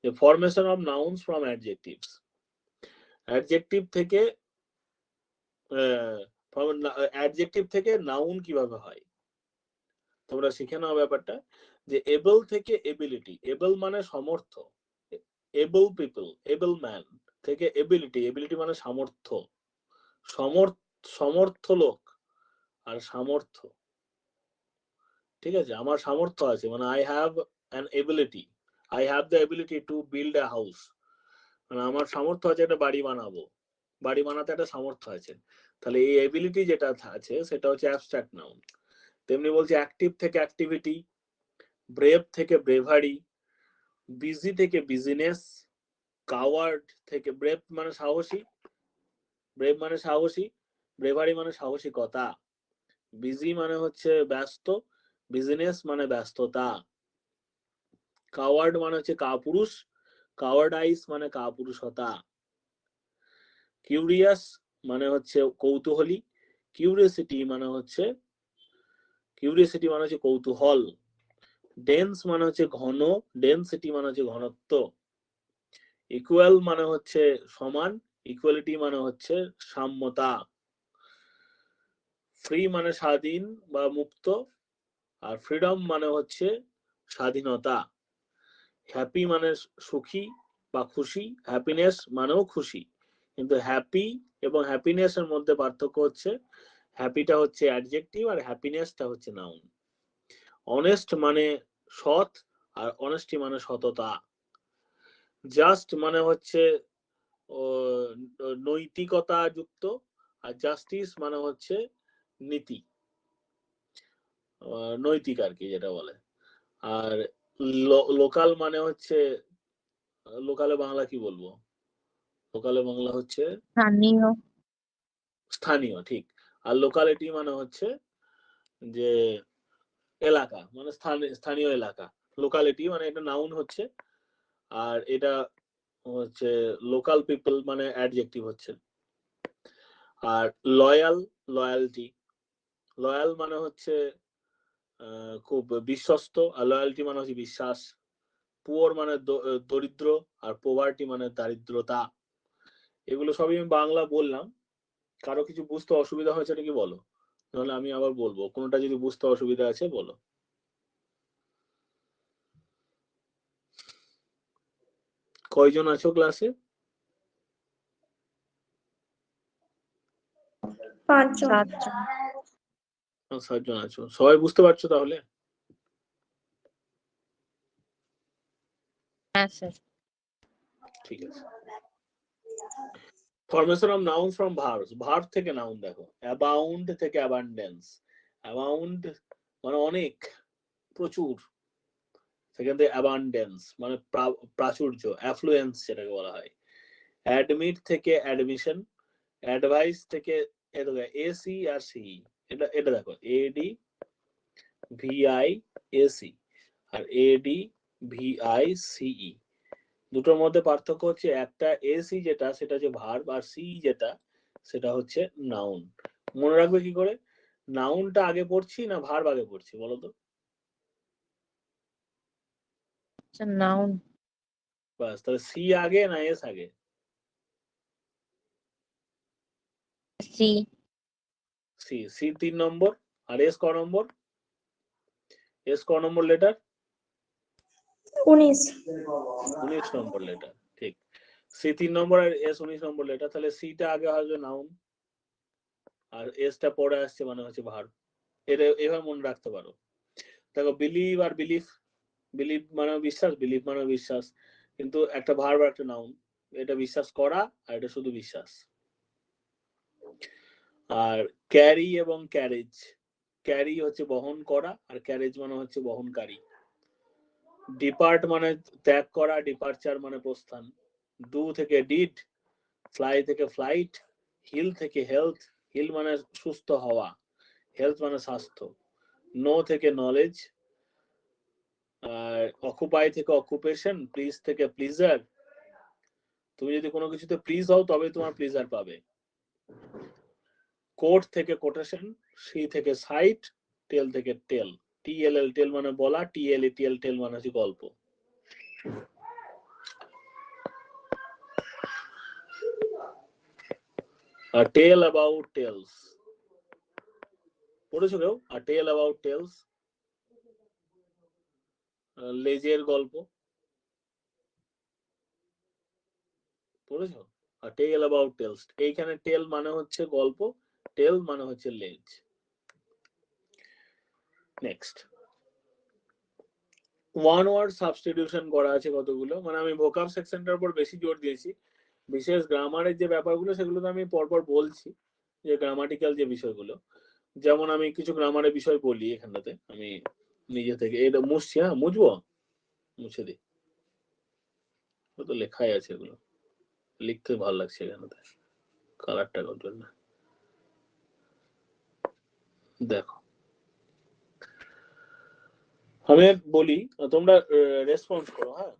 Speaker 1: যে formation of nouns from adjectives, adjective থেকে অ্যাডজেক্টিভ থেকে নাউন কিভাবে হয় তোমরা শিখে নাও ব্যাপারটা। যে এবল থেকে এবিলিটি, এবল মানে সমর্থ, এবল পিপল, এবল ম্যান থেকে এবিলিটি, এবিলিটি মানে সামর্থ্য, সমর্থ লোক আর সামর্থ্য, ঠিক আছে, আমার সামর্থ্য আছে মানে I have an ability, I have the ability to build a house, মানে আমার সামর্থ্য আছে একটা বাড়ি বানাবো, বাড়ি বানাতে একটা সামর্থ্য আছে, তাহলে এই এবিলিটি যেটা আছে সেটা হচ্ছে অ্যাবস্ট্রাক্ট নাউন। তেমনি বলছে অ্যাক্টিভ থেকে অ্যাক্টিভিটি, ব্রেভ থেকে ব্রেভারি, বিজি থেকে বিজিনেস, কাওয়ার্ড থেকে ব্রেভ মানে সাহসী, ব্রেভ মানে সাহসী, ব্রেভারি মানে সাহসিকতা, বিজি মানে হচ্ছে ব্যস্ত, বিজিনেস মানে ব্যস্ততা, কাওয়ার্ড মানে হচ্ছে কাপুরুষ, কাওয়ার্ডাইস মানে কাপুরুষতা, কিউরিয়াস মানে হচ্ছে কৌতূহলী, কিউরিয়াসিটি মানে হচ্ছে কৌতূহল, ডেন্স মানে হচ্ছে ঘন, ডেন্সিটি মানে হচ্ছে ঘনত্ব, ইকুয়াল মানে হচ্ছে সমান, ইকুয়ালিটি মানে হচ্ছে সাম্যতা, ফ্রি মানে স্বাধীন বা মুক্ত, আর ফ্রিডম মানে হচ্ছে স্বাধীনতা, হ্যাপি মানে সুখী বা খুশি, হ্যাপিনেস মানেও খুশি, কিন্তু হ্যাপি এবং হ্যাপিনেস এর মধ্যে পার্থক্য হচ্ছে হ্যাপিটা হচ্ছে অ্যাডজেক্টিভ আর হ্যাপিনেসটা হচ্ছে নাউন। অনেস্ট মানে সৎ, আর অনেস্টি মানে সততা, জাস্ট মানে হচ্ছে নৈতিকতা যুক্ত, আর জাস্টিস মানে হচ্ছে নীতি, নৈতিক আর কি যেটা বলে। আর লোকাল মানে হচ্ছে, লোকালে বাংলা কি বলবো, লোকালে বাংলা হচ্ছে
Speaker 5: স্থানীয়।
Speaker 1: স্থানীয়, ঠিক। আর লোকালিটি মানে হচ্ছে যে এলাকা, মানে স্থানীয় এলাকা। লোকালিটি মানে এটা নাউন হচ্ছে, আর এটা হচ্ছে লোকাল পিপল মানে অ্যাডজেক্টিভ হচ্ছে। আর লয়াল, লয়ালটি, লয়াল মানে হচ্ছে খুব বিশ্বস্ত, আর লয়ালটি মানে হচ্ছে বিশ্বাস। পুয়ার মানে দরিদ্র, আর পোভার্টি মানে দারিদ্রতা। এগুলো সবই আমি বাংলা বললাম। কারো কিছু বুঝতে অসুবিধা হয়েছে নাকি বলো, নাহলে আমি আবার বলবো, কোনটা যদি বুঝতে অসুবিধা আছে বলো। কয়জন আছো ক্লাসে?
Speaker 2: 5 জন।
Speaker 5: 7 জন।
Speaker 1: 7 জন আছো, সবাই বুঝতে পারছো তাহলে?
Speaker 5: হ্যাঁ স্যার।
Speaker 1: ঠিক আছে। Formation of noun from verbs, verb থেকে নাউন দেখো, অ্যাবাউন্ড থেকে অ্যাবান্ডেন্স। অ্যাবাউন্ড মানে অনেক, প্রচুর, সেখান থেকে অ্যাবান্ডেন্স মানে প্রাচুর্য, অ্যাফ্লুয়েন্স যেটাকে বলা হয়। অ্যাডমিট থেকে অ্যাডমিশন, অ্যাডভাইস থেকে এসি আর সিই, এটা দেখো এডি ভিআই এসি আর এডি ভিআই সিই। দুটোর মধ্যে পার্থক্য হচ্ছে একটা এসি যেটা সেটা হচ্ছে ভার্ব, আর সিই যেটা সেটা হচ্ছে নাউন। মনে রাখবে কি করে, নাউনটা আগে পড়ছি না ভার্ব আগে পড়ছি বলো তো?
Speaker 5: নাউন।
Speaker 1: বাস, তাহলে সি আগে না এস আগে?
Speaker 5: সি।
Speaker 1: সি, সি 3 নম্বর, আর এস ক নম্বর? এস ক নম্বর লেটার?
Speaker 2: 19।
Speaker 1: 19 নম্বর লেটার, ঠিক। সি 3 নম্বর আর এস 19 নম্বর লেটার, তাহলে সিটা আগে আসবে নাউন, আর এসটা পরে আসছে মানে হচ্ছে ভার্ব। এটা এভাবে মনে রাখতে পারো। দেখো বিলিভ আর বিলিফ, বিলিভ মানে বিশ্বাস, বিলিভ মানে বিশ্বাস, কিন্তু একটা ভার্ব আর একটা নাউন। এটা বিশ্বাস করা আর এটা শুধু বিশ্বাস। আর ক্যারি এবং ক্যারেজ, ক্যারি হচ্ছে বহন করা, আর ক্যারেজ মানে হচ্ছে বহনকারী। ডিপার্ট মানে ত্যাগ করা, ডিপারচার মানে প্রস্থান। ডু থেকে ডিড, ফ্লাই থেকে ফ্লাইট, হিল থেকে হেলথ, হিল মানে সুস্থ হওয়া, হেলথ মানে স্বাস্থ্য। নো থেকে নলেজ, আর অকুপাই থেকে অকুপেশন, প্লিজ থেকে প্লিজার। তুমি যদি কোনো কিছুতে প্লিজ হও তবে তোমার প্লিজার পাবে। কোট থেকে কোটেশন, সি থেকে সাইট, টেল থেকে টেল, টিএলএল টেল মানে বলা, টিএলএটিএল টেল মানে হচ্ছে গল্প। A tale about tales, পড়েছো কেউ? A tale about tales, লেজের গল্প পড়েছো? A tale about tales, এইখানে টেল মানে হচ্ছে গল্প, টেল মানে হচ্ছে লেজ। নেক্সট, ওয়ান ওয়ার্ড সাবস্টিটিউশন করা আছে কতগুলো, মানে আমি ভোকাব সেকশনটার উপর বেশি জোর দিয়েছি। বিশেষ গ্রামারের যে ব্যাপারগুলো সেগুলো তো আমি পরপর বলছি, যে গ্রামাটিক্যাল যে বিষয়গুলো। যেমন আমি কিছু গ্রামারের বিষয় বলি এখানটাতে, আমি নিজে থেকে এটা মুছছি, হ্যাঁ মুছবো, মুছে দিই। ও তো লেখাই আছে, এগুলো লিখতে ভালো লাগছে এখানে, কালারটা করবেন না। দেখো আমি বলি, তোমরা রেসপন্স করো। হ্যাঁ,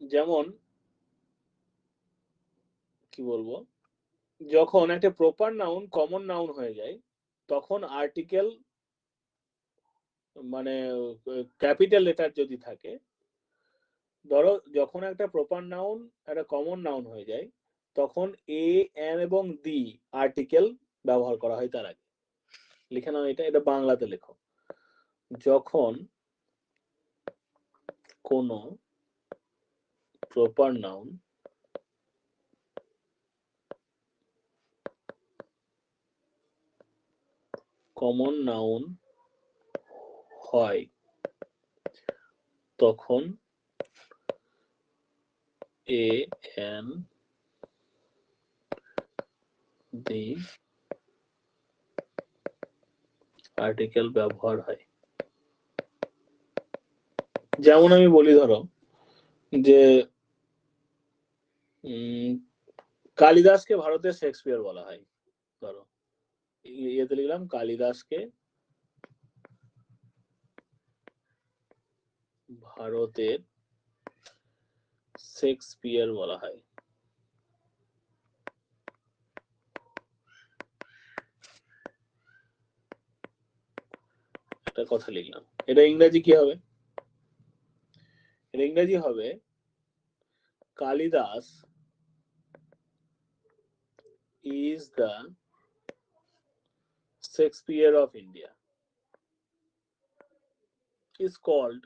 Speaker 1: যেমন কি বলবো, যখন একটা প্রপার নাউন কমন নাউন হয়ে যায় তখন আর্টিকেল মানে ক্যাপিটাল লেটার যদি থাকে, ধরো যখন একটা প্রপার নাউন একটা কমন নাউন হয়ে যায় তখন এ, এন এবং দি আর্টিকেল ব্যবহার করা হয় তার আগে। লিখে নাও এটা, এটা বাংলাতে লেখো। যখন কোনো প্রপার নাউন কমন নাউন হয় তখন এ, এন, দি আর্টিকেল ব্যবহার হয়। যেমন আমি বলি, ধরো যে কালিদাসকে ভারতের শেক্সপিয়ার বলা হয়। ধরো ইয়েতে লিখলাম কালিদাসকে ভারতের শেক্সপিয়ার বলা হয়। একটা কথা লিখলাম। এটা ইংরেজি কি হবে? এটা ইংরেজি হবে Kalidas is the Shakespeare of India. Is called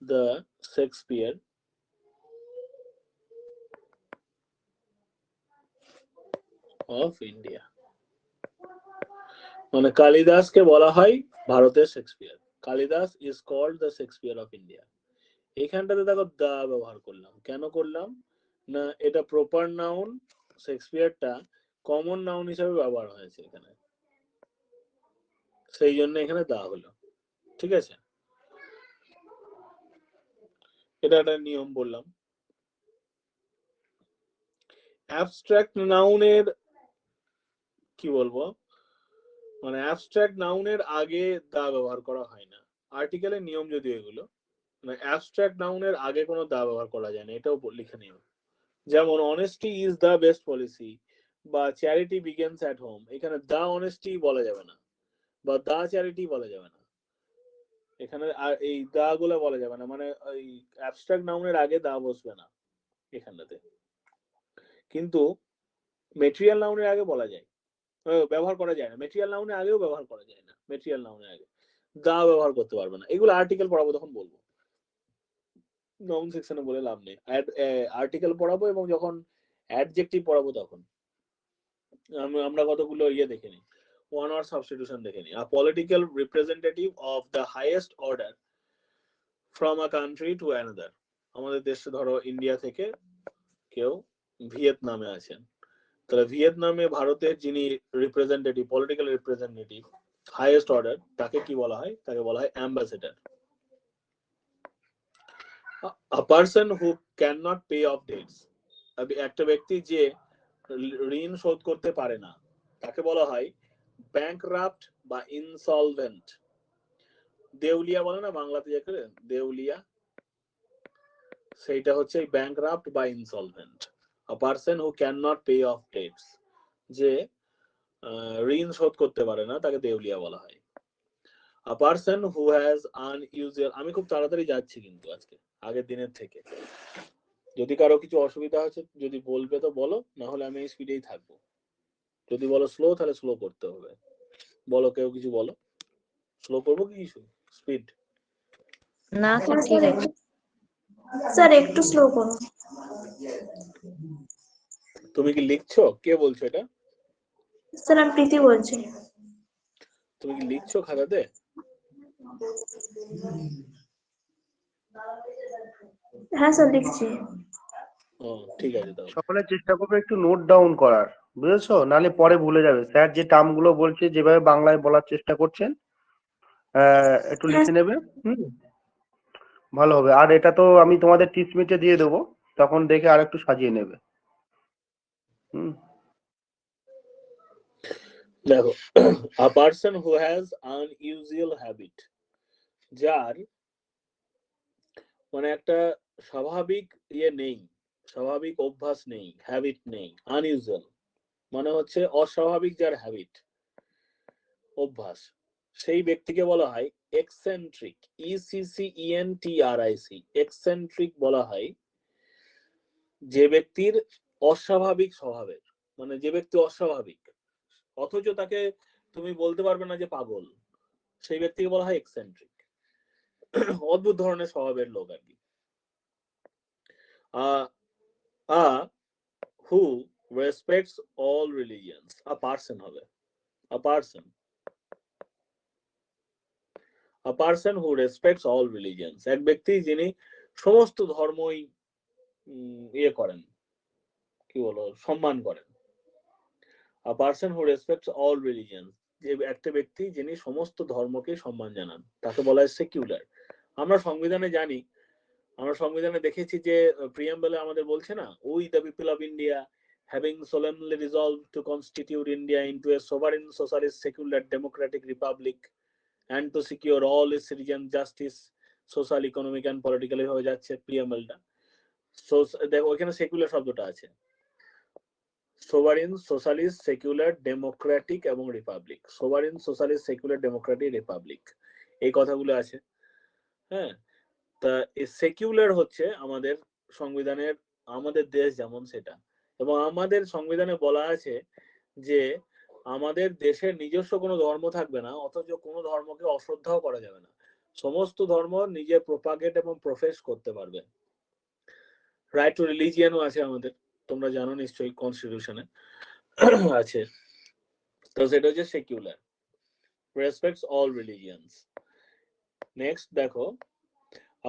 Speaker 1: the Shakespeare of India. মানে কালিদাসকে বলা হয় ভারতের Shakespeare. Kalidas is called the Shakespeare of India. এইখানটাতে দেখো দা ব্যবহার করলাম, কেন করলাম না, এটা প্রপার নাউন, শেক্সপিয়ারটা কমন নাউন হিসেবে ব্যবহার হয়েছে এখানে, সেই জন্য এখানে দা হলো। ঠিক আছে, এটা একটা নিয়ম বললাম। অ্যাবস্ট্রাক্ট নাউনের কি বলবো, মানে অ্যাবস্ট্রাক্ট নাউনের আগে দা ব্যবহার করা হয় না। আর্টিকেলের নিয়ম যদি এগুলো, মানে অ্যাবস্ট্রাক্ট নাউনের আগে কোনো দা ব্যবহার করা যায় না, এটাও লিখে নিও। যেমন honesty is the best policy বা চ্যারিটি বিগিনস অ্যাট হোম, এখানে দা অনেস্টি বলা যাবে না বা দা চ্যারিটি বলা যাবে না, এখানে আর এই দা গুলো বলা যাবে না, মানে ওই অ্যাবস্ট্রাক্ট নাউনের আগে দা বসবে না এখানটাতে। কিন্তু মেটেরিয়াল নাউনের আগে বলা যায়, ব্যবহার করা যায় না। মেটেরিয়াল নাউনের আগেও ব্যবহার করা যায় না, মেটেরিয়াল নাউনের আগে দা ব্যবহার করতে পারবে না। এগুলো আর্টিকেল পড়াবো তখন বলবো, নাউন সেকশনে বলে লাভ নেই। আর্টিকেল পড়াবো এবং যখন অ্যাডজেক্টিভ পড়াবো তখন আমরা কতগুলো ইয়ে দেখে নিই, ওয়ান ওয়ার্ড সাবস্টিটিউশন দেখে নিই। আ political representative of the highest order from a country to another. আমাদের দেশে ধরো ইন্ডিয়া থেকে কেউ ভিয়েতনামে আছেন, তাহলে ভিয়েতনামে ভারতের যিনি representative, political representative highest order, তাকে কি বলা হয়? তাকে বলা হয় ambassador. A person who cannot pay off debts, একটা ব্যক্তি যে ঋণ শোধ করতে পারে না তাকে বলা হয় ব্যাংকরাপ্ট বা ইনসলভেন্ট। দেউলিয়া বলে না বাংলাতে, যাকে দেউলিয়া, সেইটা হচ্ছে ব্যাংকরাপ্ট বা insolvent. A person who cannot pay off debts, যে ঋণ শোধ করতে পারে না তাকে দেউলিয়া বলা হয়। A person who has unusual, আমি খুব তাড়াতাড়ি যাচ্ছি কিন্তু আজকে আগের দিনের থেকে, যদি কারো কিছু অসুবিধা হচ্ছে যদি বলবে তো বলো, না হলে আমি এই স্পিডেই থাকবো। যদি বলো স্লো তাহলে স্লো করতে হবে, বলো কেউ কিছু বলো, স্লো করবো কি কিছু স্পিড?
Speaker 5: না স্যার ঠিক আছে।
Speaker 2: স্যার একটু স্লো করুন।
Speaker 1: তুমি কি লিখছো? কে বলছো এটা?
Speaker 2: স্যার আমি প্রীতি বলছি।
Speaker 1: তুমি কি লিখছো খাতাতে?
Speaker 2: হ্যাঁ স্যার লিখছি।
Speaker 1: ও ঠিক আছে, তাহলে
Speaker 6: সকলে চেষ্টা করবে একটু নোট ডাউন করার, বুঝেছো? নালে পরে ভুলে যাবে। স্যার যে টার্ম গুলো বলছে, যেভাবে বাংলায় বলার চেষ্টা করছেন, একটু লিখে নেবে। ভালো হবে। আর এটা তো আমি তোমাদের টিচমিটে দিয়ে দেবো, তখন দেখে আর একটু সাজিয়ে নেবে। হুম।
Speaker 1: দেখো, a person who has unusual habit, যার মানে একটা স্বাভাবিক ইয়ে নেই, স্বাভাবিক অভ্যাস নেই, হ্যাবিট নেই। আনইউজুয়াল মানে হচ্ছে অস্বাভাবিক, যার হ্যাবিট অভ্যাস, সেই ব্যক্তিকে বলা হয় এক্সেন্ট্রিক। ECCENTRIC, এক্সেন্ট্রিক বলা হয় যে ব্যক্তির অস্বাভাবিক স্বভাবের, মানে যে ব্যক্তি অস্বাভাবিক অথচ তাকে তুমি বলতে পারবে না যে পাগল, সেই ব্যক্তিকে বলা হয় এক্সেন্ট্রিক। অদ্ভুত ধরনের স্বভাবের লোক আর কি। who respects all religions, a person হবে, a person who respects all religions, এক ব্যক্তি যিনি সমস্ত ধর্মই ইয়ে করেন, কি বলো, সম্মান করেন। a person who respects all religions, যে একটা ব্যক্তি যিনি সমস্ত ধর্মকে সম্মান জানান, তাকে বলা হয় সেকুলার। আমরা সংবিধানে জানি, আমরা সংবিধানে দেখেছি যে প্রিয়াম্বলে আমাদের বলছে না, we the people of India having solemnly resolved to constitute India into a sovereign socialist secular democratic republic and to secure all its citizens justice social economic and politically হয়ে যাচ্ছে প্রিয়াম্বলটা। সো দেখো ওইখানে সেকুলার শব্দটা আছে, sovereign socialist secular Democratic এবং Republic. Sovereign socialist secular Democratic Republic, এই কথাগুলো আছে। হ্যাঁ, তা সেকুলার হচ্ছে আমাদের সংবিধানের, আমাদের দেশ যেমন সেটা। এবং আমাদের সংবিধানে বলা আছে যে আমাদের দেশের নিজস্ব কোনো ধর্ম থাকবে না, অথচ কোনো ধর্মকে অশ্রদ্ধাও করা যাবে না। সমস্ত ধর্ম নিজে প্রোপাগেট এবং প্রফেস করতে পারবে। রাইট টু রিলিজিয়ানও আছে আমাদের, তোমরা জানো নিশ্চয়ই, কনস্টিটিউশনে আছে। তো সেটা হচ্ছে সেকুলার, রেসপেক্টস অল রিলিজিয়ানস। নেক্সট দেখো,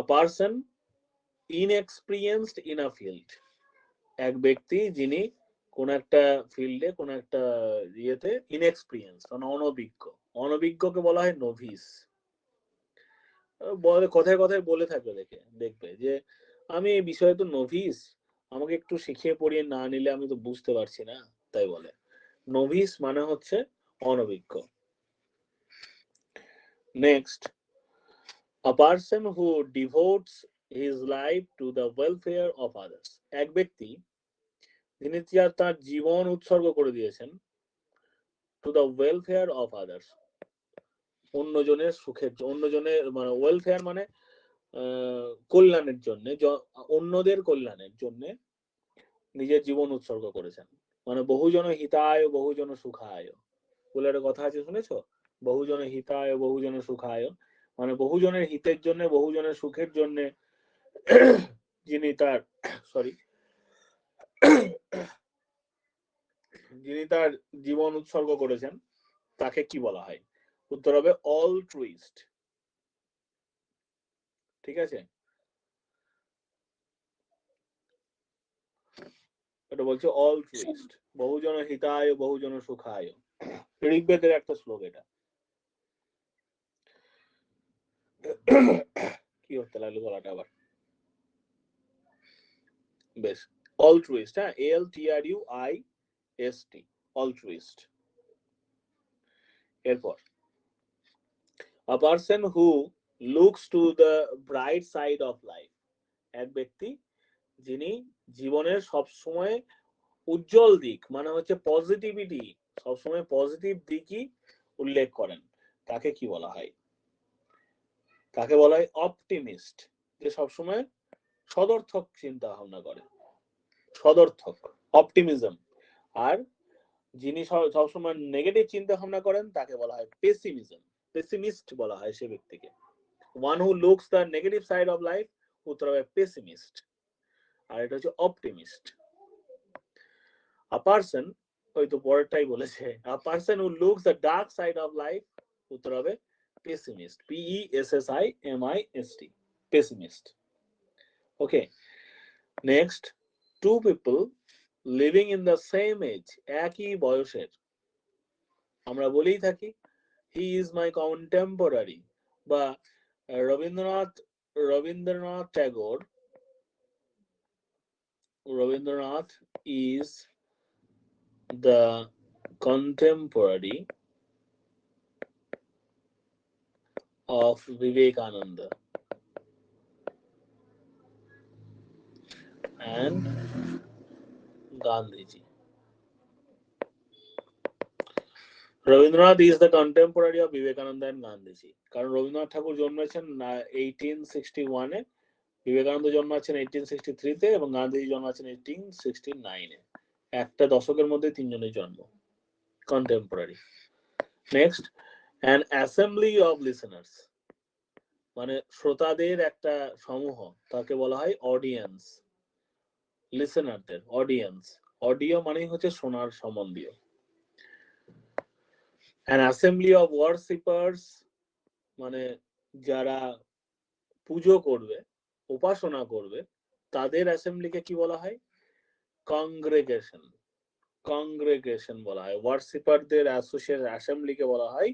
Speaker 1: a person inexperienced in a field, এক ব্যক্তি যিনি কোন একটা ফিল্ডে, কোন একটা ইয়েতে ইনএক্সপিরিয়েন্স, মানে অনভিজ্ঞ। অনভিজ্ঞকে বলা হয় নোভিস। কথায় কথায় বলে থাকবে, দেখবে যে আমি এই বিষয়ে তো নোভিস, আমাকে একটু শিখিয়ে পড়িয়ে না নিলে আমি তো বুঝতে পারছি না, তাই বলে। নোভিস মানে হচ্ছে অনভিজ্ঞ। Next, a person who devotes his life to the welfare of others, এক ব্যক্তি যিনি তার জীবন উৎসর্গ করে দিয়েছেন to the welfare of others, অন্যজনের সুখের, অন্যজনের মানে ওয়েলফেয়ার মানে কল্যাণের জন্য, অন্যদের কল্যাণের জন্য নিজের জীবন উৎসর্গ করেছেন। মানে বহুজন হিতায় বহুজন সুখায় বলে একটা কথা আছে, শুনেছো? বহুজন হিতায় বহুজন সুখায়, মানে বহুজনের হিতের জন্য, বহুজনের সুখের জন্য যিনি তার যিনি তার জীবন উৎসর্গ করেছেন, তাকে কি বলা হয়? উত্তর হবে অলট্রুইস্ট। ঠিক আছে, এটা বলছে অলট্রুইস্ট, বহুজন হিতায় বহুজন সুখায়, ঋগ্বেদের একটা শ্লোক এটা। কি হতে লাগলো গলাটা আবার, বেশ। অলট্রুইস্ট, হ্যাঁ, ALTRUIST, অলট্রুইস্ট। এরপর, a person who looks to the bright side of life, এক ব্যক্তি যিনি জীবনের সব সময় উজ্জ্বল দিক, মানে হচ্ছে পজিটিভিটি, সবসময় পজিটিভ দিকই উল্লেখ করেন, তাকে কি বলা হয়? তাকে বলা হয় অপটিমিস্ট, যে সবসময় সদর্থক চিন্তা ভাবনা করে, সদর্থক, অপটিমিজম। আর যিনি সবসময় নেগেটিভ চিন্তা ভাবনা করেন, তাকে বলা হয় পেসিমিজম, পেসিমিস্ট বলা হয় সে ব্যক্তিকে। One who looks the negative side of life, উত্তর হবে পেসিমিস্ট। আর এটা হচ্ছে অপটিমিস্ট। A person, ওই তো পরেরটাই বলেছে, a person who looks the dark side of life, উত্তর হবে pessimist, PESSIMIST, pessimist. Okay, next, two people living in the same age, একই বয়সের, আমরা বলেই থাকি he is my contemporary, বা Rabindranath Rabindranath Tagore. Rabindranath is the contemporary of Vivekananda and Gandhiji. Rabindranath is the contemporary of Vivekananda and Gandhiji. কারণ রবীন্দ্রনাথ ঠাকুর জন্মেছেন 1861-এ, বিবেকানন্দ জন্মাচ্ছেন 1863-তে এবং গান্ধীজি জন্মাচ্ছেন 1869-এ। একটা দশকের মধ্যে তিনজনের জন্ম, contemporary. Next, an assembly of listeners, মানে শ্রোতাদের একটা সমূহ, তাকে বলা হয় অডিয়েন্স। লিসেনারদের অডিয়েন্স, অডিও মানে হচ্ছে শোনার সম্বন্ধীয়। an assembly of worshippers মানে যারা পুজো করবে, উপাসনা করবে, তাদের অ্যাসেম্বলিকে কি বলা হয়? কংগ্রেগেশন। কংগ্রেগেশন বলা হয়। ওয়ার্শিপারদের অ্যাসেম্বলিকে বলা হয়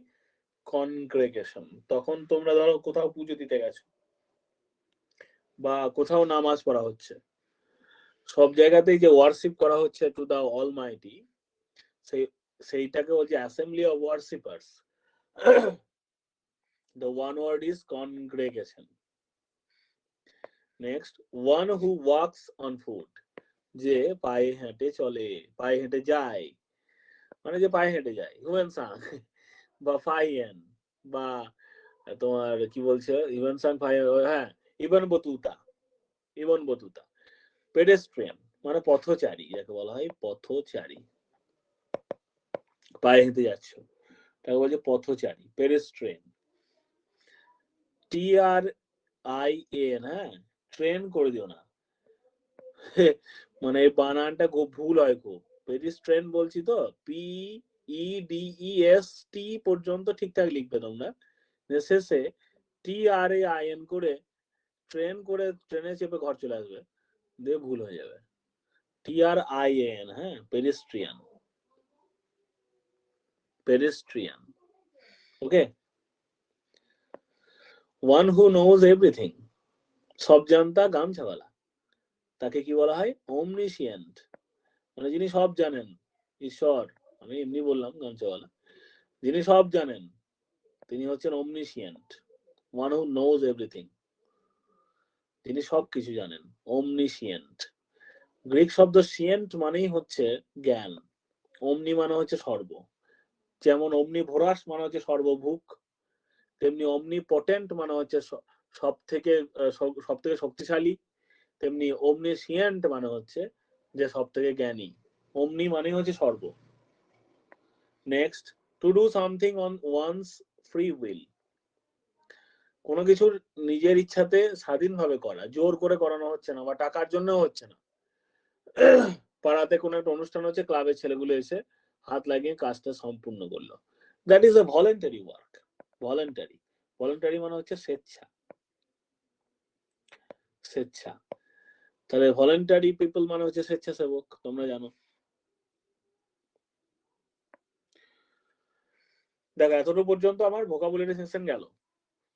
Speaker 1: কনগ্রেগেশন। তখন তোমরা ধরো কোথাও পুজো দিতে গেছো বা কোথাও নামাজ পড়া হচ্ছে, সব জায়গাতেই যে ওয়ার্শিপ করা হচ্ছে টু দা অলমাইটি, সেইটাকে বলছে assembly of worshippers. The one word is congregation. Next, one who walks on foot, যে পায়ে হেঁটে চলে, পায়ে হেঁটে যায়, মানে যে পায়ে হেঁটে যায়, হিউম্যান সাং বা ফাইয়েন বা তোমার কি বলছে হিউম্যান সাং ফাইয়েন, হ্যাঁ Ibn Battuta, Ibn Battuta. Pedestrian মানে পথচারী, যাকে বলা হয় পথচারী, পায়ে হেঁটে যাচ্ছ তাকে বলছে পথচারী, পেডেস্ট্রিয়ান। TRIAN, হ্যাঁ, ট্রেন করে দিও না, মানে বানানটা খুব ভুল হয় খুব। পেডিস্ট্রেন বলছি তো, PEDEST পর্যন্ত ঠিকঠাক লিখবে তোমরা, শেষে TRAIN করে ট্রেন করে ট্রেনে চেপে ঘর চলে আসবে, দিয়ে ভুল হয়ে যাবে। TRIAN, হ্যাঁ, pedestrian, pedestrian. Okay, one who knows everything, সব জানতা গামছাওয়ালা, তাকে কি বলা হয়? omniscient, মানে যিনি সব জানেন, ঈশ্বর, আমি এমনি বললাম গামছাওয়ালা, যিনি সব জানেন তিনি হচ্ছেন omniscient, one who knows everything, তিনি সব কিছু জানেন, omniscient। গ্রিক শব্দ সিয়েন্ট মানেই হচ্ছে জ্ঞান, omni মানে হচ্ছে সর্ব, যেমন omnivorous মানে হচ্ছে সর্বভুক, তেমনি omnipotent মানে হচ্ছে সব থেকে শক্তিশালী, তেমনি omniscient মানে হচ্ছে যে সব থেকে জ্ঞানী। omni মানে হচ্ছে সর্ব। Next, to do something on one's free will, কোনো কিছুর নিজের ইচ্ছাতে স্বাধীনভাবে করা, জোর করে করানো হচ্ছে না বা টাকার জন্য হচ্ছে না। পাড়াতে কোনো একটা অনুষ্ঠান হচ্ছে, ক্লাবের ছেলেগুলো এসে হাত লাগিয়ে কাজটা সম্পূর্ণ করলো, that is a voluntary work. Voluntary, voluntary মানে হচ্ছে স্বেচ্ছা, স্বেচ্ছা। তাহলে ভলেন্টারি পিপল মানে হচ্ছে স্বেচ্ছাসেবক, তোমরা জানো। দেখো এতটুকু পর্যন্ত আমার ভোকাবুলারি সেকশন গেল।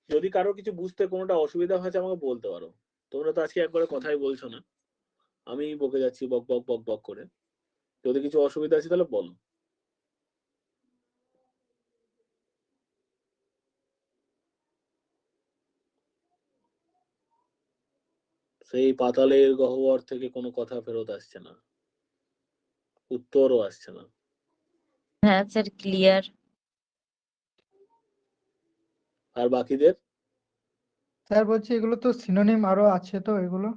Speaker 1: যদি কারো কিছু বুঝতে কোনোটা অসুবিধা হয়েছে আমাকে বলতে পারো। তোমরা তো আজকে একবারে কথাই বলছো না, আমি বকে যাচ্ছি বক বক বক বক করে। যদি কিছু অসুবিধা আছে তাহলে বলো। সেই পাতালের গহ্বর থেকে কোনো কথা ফেরত আসছে না, উত্তরও আসছে না।
Speaker 5: হ্যাঁ স্যার, ক্লিয়ার।
Speaker 1: আর বাকিদের?
Speaker 7: স্যার বলছি এগুলো তো সিনোনিম আরো আছে তো, এগুলো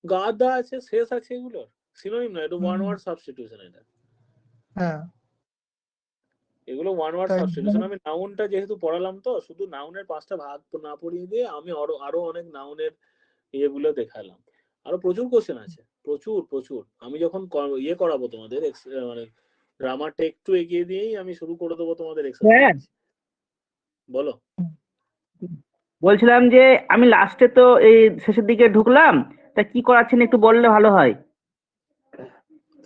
Speaker 1: গাদা আছে, শেষ আছে, এগুলো সিনোনিম না, এটা ওয়ান
Speaker 7: হুম,
Speaker 1: ওয়ার্ড সাবস্টিটিউশন। এটা
Speaker 7: হ্যাঁ
Speaker 1: এগুলো ওয়ান ওয়ার্ড
Speaker 7: তাই
Speaker 1: সাবস্টিটিউশন। আমি নাউনটা যেহেতু পড়ালাম তো, শুধু নাউনের 5টা ভাগ না পড়িয়ে দিয়ে আমি আরো অনেক নাউনের ইয়েগুলো দেখালাম। আরো প্রচুর কোশ্চেন আছে, প্রচুর প্রচুর। আমি যখন ইয়ে করাবো তোমাদের, মানে গ্রামারটা একটু এগিয়ে দিয়েই আমি শুরু করে দেবো তোমাদের এক্সারসাইজ। বলো।
Speaker 8: বলছিলাম যে আমি লাস্টে তো এই শেষের দিকে ঢুকলাম, তা কি করাচ্ছেন একটু বললে ভালো হয়।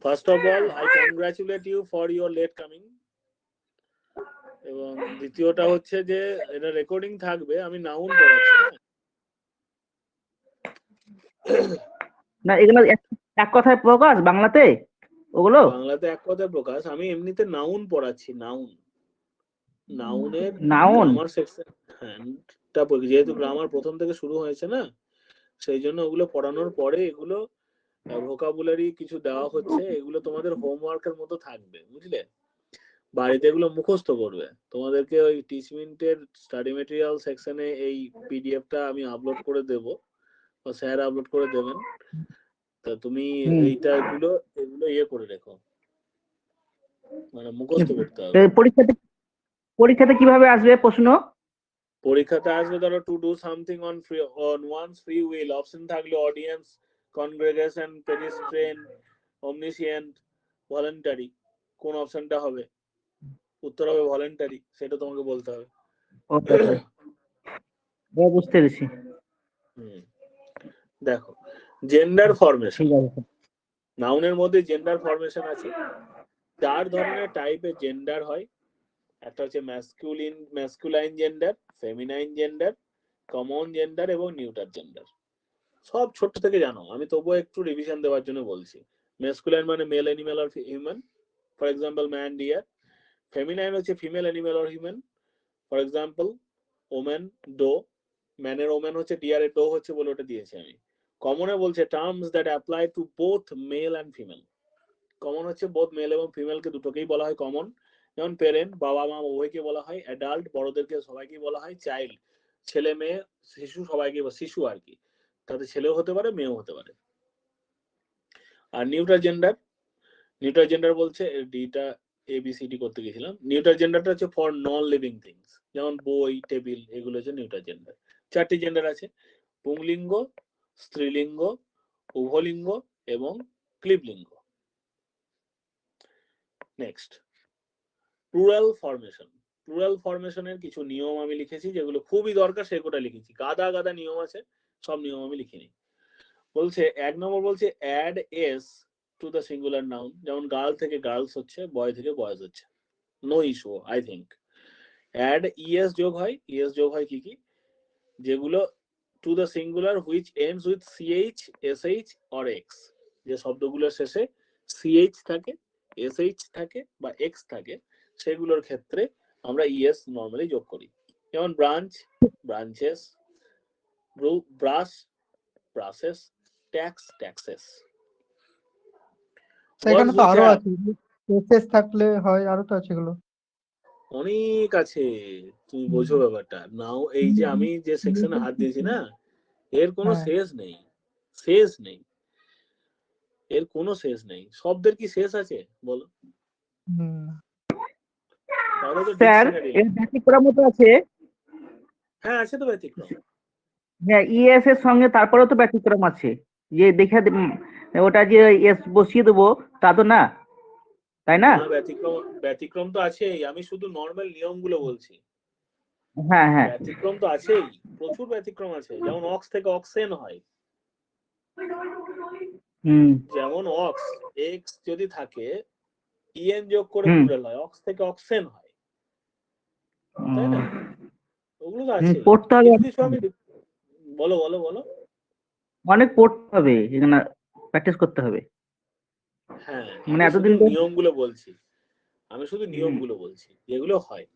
Speaker 1: First of all I congratulate you for your late coming. এবং দ্বিতীয়টা হচ্ছে যে এটা রেকর্ডিং থাকবে, আমি নাউন পড়াচ্ছি না,
Speaker 8: না এগুলো এক কথায় প্রকাশ বাংলাতে ওগুলো?
Speaker 1: বাংলাতে এক কথায় প্রকাশ। আমি এমনিতে নাউন পড়াচ্ছি, নাউনের
Speaker 8: নাউন?
Speaker 1: Grammar section. হ্যাঁ, যেহেতু গ্রামার প্রথম থেকে শুরু হয়েছে না, সেই জন্য ওগুলো পড়ানোর পরে এগুলো ভোকাবুলারি কিছু দেওয়া হচ্ছে, এগুলো তোমাদের হোমওয়ার্কের মতো থাকবে, বুঝলে? বাড়িতে এগুলো মুখস্থ করবে। তোমাদেরকে ওই টিচমিন্টের স্টাডি মেটেরিয়াল সেকশনে এই পিডিএফটা আমি আপলোড করে দেব, বা স্যার আপলোড করে দেবেন। তা তুমি
Speaker 8: হুম।
Speaker 1: এগুলো ইয়ে করে রেখো, মানে মুখস্থ করতে হবে।
Speaker 8: পরীক্ষাতে কিভাবে আসবে প্রশ্ন?
Speaker 1: পরীক্ষাতে আসবে ধরো to do something on one's free will, option থাকলে audience, congregation, pedestrian, omniscient, voluntary. কোন অপশনটা হবে? উত্তর হবে ভলেন্টারি, সেটা তোমাকে বলতে হবে।
Speaker 8: বুঝতে পেরেছি।
Speaker 1: দেখো, জেন্ডার ফরমেশন।
Speaker 8: ঠিক আছে।
Speaker 1: নাউনের মধ্যে জেন্ডার ফরমেশন আছে। 4 ধরনের টাইপের জেন্ডার হয়। একটা হচ্ছে masculine gender, feminine gender, common gender এবং নিউটার জেন্ডার। সব ছোট থেকে জানো, আমি তবুও একটু রিভিশন দেওয়ার জন্য বলছি। ম্যাসকুলাইন মানে male animal or human, for example man, deer. Feminine হচ্ছে female animal or human, for example woman, doe. ম্যানের ওম্যান হচ্ছে, ডিয়ারের ডো হচ্ছে বলে ওটা দিয়েছি আমি। কমনে বলছে terms that apply to both male and female. Common হচ্ছে বোথ মেল এবং ফিমেলকে দুটোকেই বলা হয় কমন। যেমন পেরেন্ট, বাবা মা উভয়কে বলা হয়। অ্যাডাল্ট, বড়দেরকে সবাইকে বলা হয়। চাইল্ড, ছেলে মেয়ে শিশু সবাইকে, শিশু আর কি, তাতে ছেলেও হতে পারে মেয়েও হতে পারে। আর নিউট্রাল জেন্ডার বলছে, ডিটা এবিসিডি করতে গেছিলাম। নিউট্রাল জেন্ডারটা হচ্ছে ফর নন লিভিং থিংস, যেমন বই, টেবিল, এগুলো হচ্ছে নিউট্রাল জেন্ডার। 4টি জেন্ডার আছে: পুংলিঙ্গ, স্ত্রীলিঙ্গ, উভলিঙ্গ এবং ক্লিবলিঙ্গ। Next, plural formation. প্লুরাল ফরমেশনের কিছু নিয়ম আমি লিখেছি, যেগুলো খুবই দরকার সেগুলো লিখেছি। গাদা নিয়ম আছে, সব নিয়ম আমি লিখিনি। বলছে 1 নম্বর বলছে add S to the singular noun. যেমন গার্ল থেকে গার্লস হচ্ছে, বয় থেকে বয়েজ হচ্ছে, no issue I think. Add E S যোগ হয় কি কি? যেগুলো to the singular which ends with C H, S H or X. যে শব্দগুলোর শেষে সিএইচ থাকে, এসএইচ থাকে বা এক্স থাকে, সেগুলোর ক্ষেত্রে আমরা ইএস নর্মালি যোগ করি। যেমন branch, branches, brush, ব্রাসেস, tax, taxes.
Speaker 7: সেখানে তো আরো আছে, এসএস থাকলে হয়, আরো তো আছে এগুলো।
Speaker 1: অনেক আছে, তুমি বোঝো ব্যাপারটা নাও। এই যে আমি যে সেকশনে হাত দিয়েছি না, এর কোনো
Speaker 7: হ্যাঁ।
Speaker 1: শেষ নেই, এর কোনো শেষ নেই। শব্দের কি শেষ আছে বলো? তাহলে তো
Speaker 8: স্যার
Speaker 1: ডিকশনারি।
Speaker 8: এর ব্যতিক্রম তো আছে।
Speaker 1: হ্যাঁ, আছে তো ব্যতিক্রম।
Speaker 8: হ্যাঁ, ইএস এর সঙ্গে তারপরেও তো ব্যতিক্রম আছে, যে দেখে ওটা যে এস বসিয়ে দেবো তা তো না, তাই না?
Speaker 1: ব্যতিক্রম তো আছেই, আমি শুধু নর্মাল নিয়মগুলো বলছি।
Speaker 8: হ্যাঁ হ্যাঁ।
Speaker 1: ব্যতিক্রম তো আছেই, প্রচুর ব্যতিক্রম আছে। যেমন অক্স থেকে অক্সেন হয়, যেমন অক্স, এক্স যদি থাকে ইএন যোগ করে প্লুরাল হয়, অক্স থেকে অক্সেন হয়, তাই না? ওগুলো তো আছে।
Speaker 8: পড়তে হবে,
Speaker 1: কিছু আমি বলো।
Speaker 8: অনেক পড়তে হবে, এখানে প্র্যাকটিস করতে হবে।
Speaker 1: হ্যাঁ,
Speaker 8: মানে
Speaker 1: আমি শুধু
Speaker 8: এতদিন তো
Speaker 1: নিয়মগুলো বলছি যেগুলো হয়।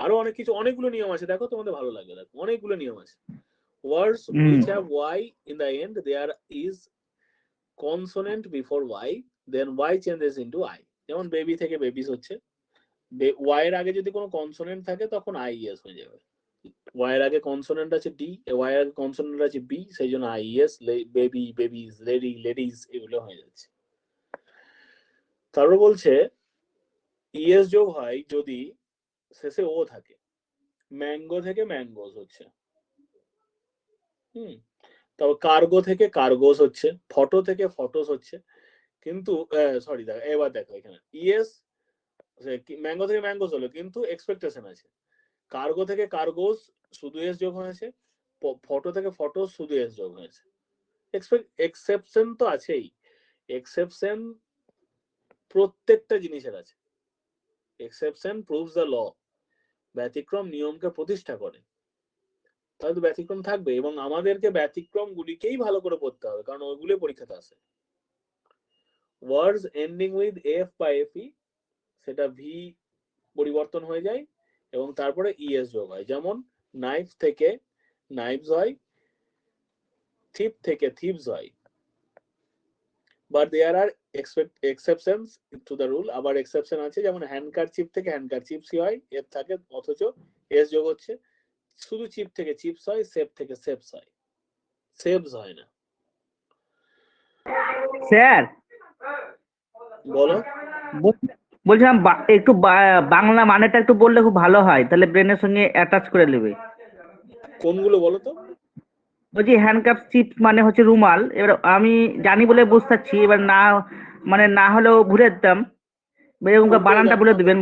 Speaker 1: আরো অনেকগুলো নিয়ম আছে, দেখো তোমাদের ভালো লাগবে। দেখো, অনেকগুলো নিয়ম আছে। Words which have y in the end, there is consonant before y, then y changes into I. যেমন বেবি থেকে বেবিস হচ্ছে, y এর আগে যদি কোনো কনসোনেন্ট থাকে তখন আইএস হয়ে যাবে। y এর আগে কনসোনেন্ট আছে ডি, y এর আগে কনসোনেন্ট আছে বি, সেই জন্য is. Baby, babies, lady, ladies, এগুলো হয়ে যাচ্ছে। তারপর বলছে ইএস যোগ হয় যদি শেষে ও থাকে। ম্যাঙ্গো থেকে ম্যাঙ্গোস হচ্ছে, তবে কার্গো থেকে কার্গোস হচ্ছে, ফটো থেকে ফটোস হচ্ছে। কিন্তু সরি, দেখো এবার দেখো এখানে ইএস, ম্যাঙ্গো থেকে ম্যাঙ্গোস হলো, কিন্তু এক্সপেকটেশন আছে। কার্গো থেকে কার্গোস শুধু এস যোগ হয়েছে, ফটো থেকে ফটো শুধু এস যোগ হয়েছে। এক্সেপশন তো আছেই, এক্সেপশন প্রত্যেকটা জিনিসের আছে। এক্সেপশন প্রুভস দ্য ল, ব্যতিক্রম নিয়মকে প্রতিষ্ঠা করে। তাহলে তো ব্যতিক্রম থাকবে, এবং আমাদেরকে ব্যতিক্রম গুলিকেই ভালো করে পড়তে হবে, কারণ ওইগুলো পরীক্ষাতে আসে। ওয়ার্ডস এন্ডিং উইথ এফ বা এফই, সেটা ভি পরিবর্তন হয়ে যায় এবং তারপরে ইএস যোগ হয়। যেমন নাইফ থেকে নাইভস হয়, থিপ থেকে থিপস হয়। But there are exceptions to the rule. আবার এক্সেপশন আছে, যেমন হ্যান্ডকারচিপ থেকে হ্যান্ডকারচিপসই হয়, এফ থাকে অথচ এস যোগ হচ্ছে। শুধু চিপ থেকে চিপস হয়, সেফ থেকে সেফস হয়, সেভস হয় না।
Speaker 8: স্যার
Speaker 1: বলো।
Speaker 8: বলছিলাম একটু বাংলা মানেটা একটু বললে খুব ভালো হয়, তাহলে ব্রেনের সঙ্গে অ্যাটাচ করে নেবে।
Speaker 1: কোনগুলো বলো তো?
Speaker 8: বলছি হ্যান্ডকাপ চিপস মানে হচ্ছে রুমাল, এবার আমি জানি বলে বুঝতে পারছি, এবার না মানে না হলেও ভুলে যেতাম, এরকম করে
Speaker 1: কোনটা
Speaker 8: বানানটা
Speaker 1: জানো
Speaker 8: বলে
Speaker 1: না
Speaker 8: দেবেন।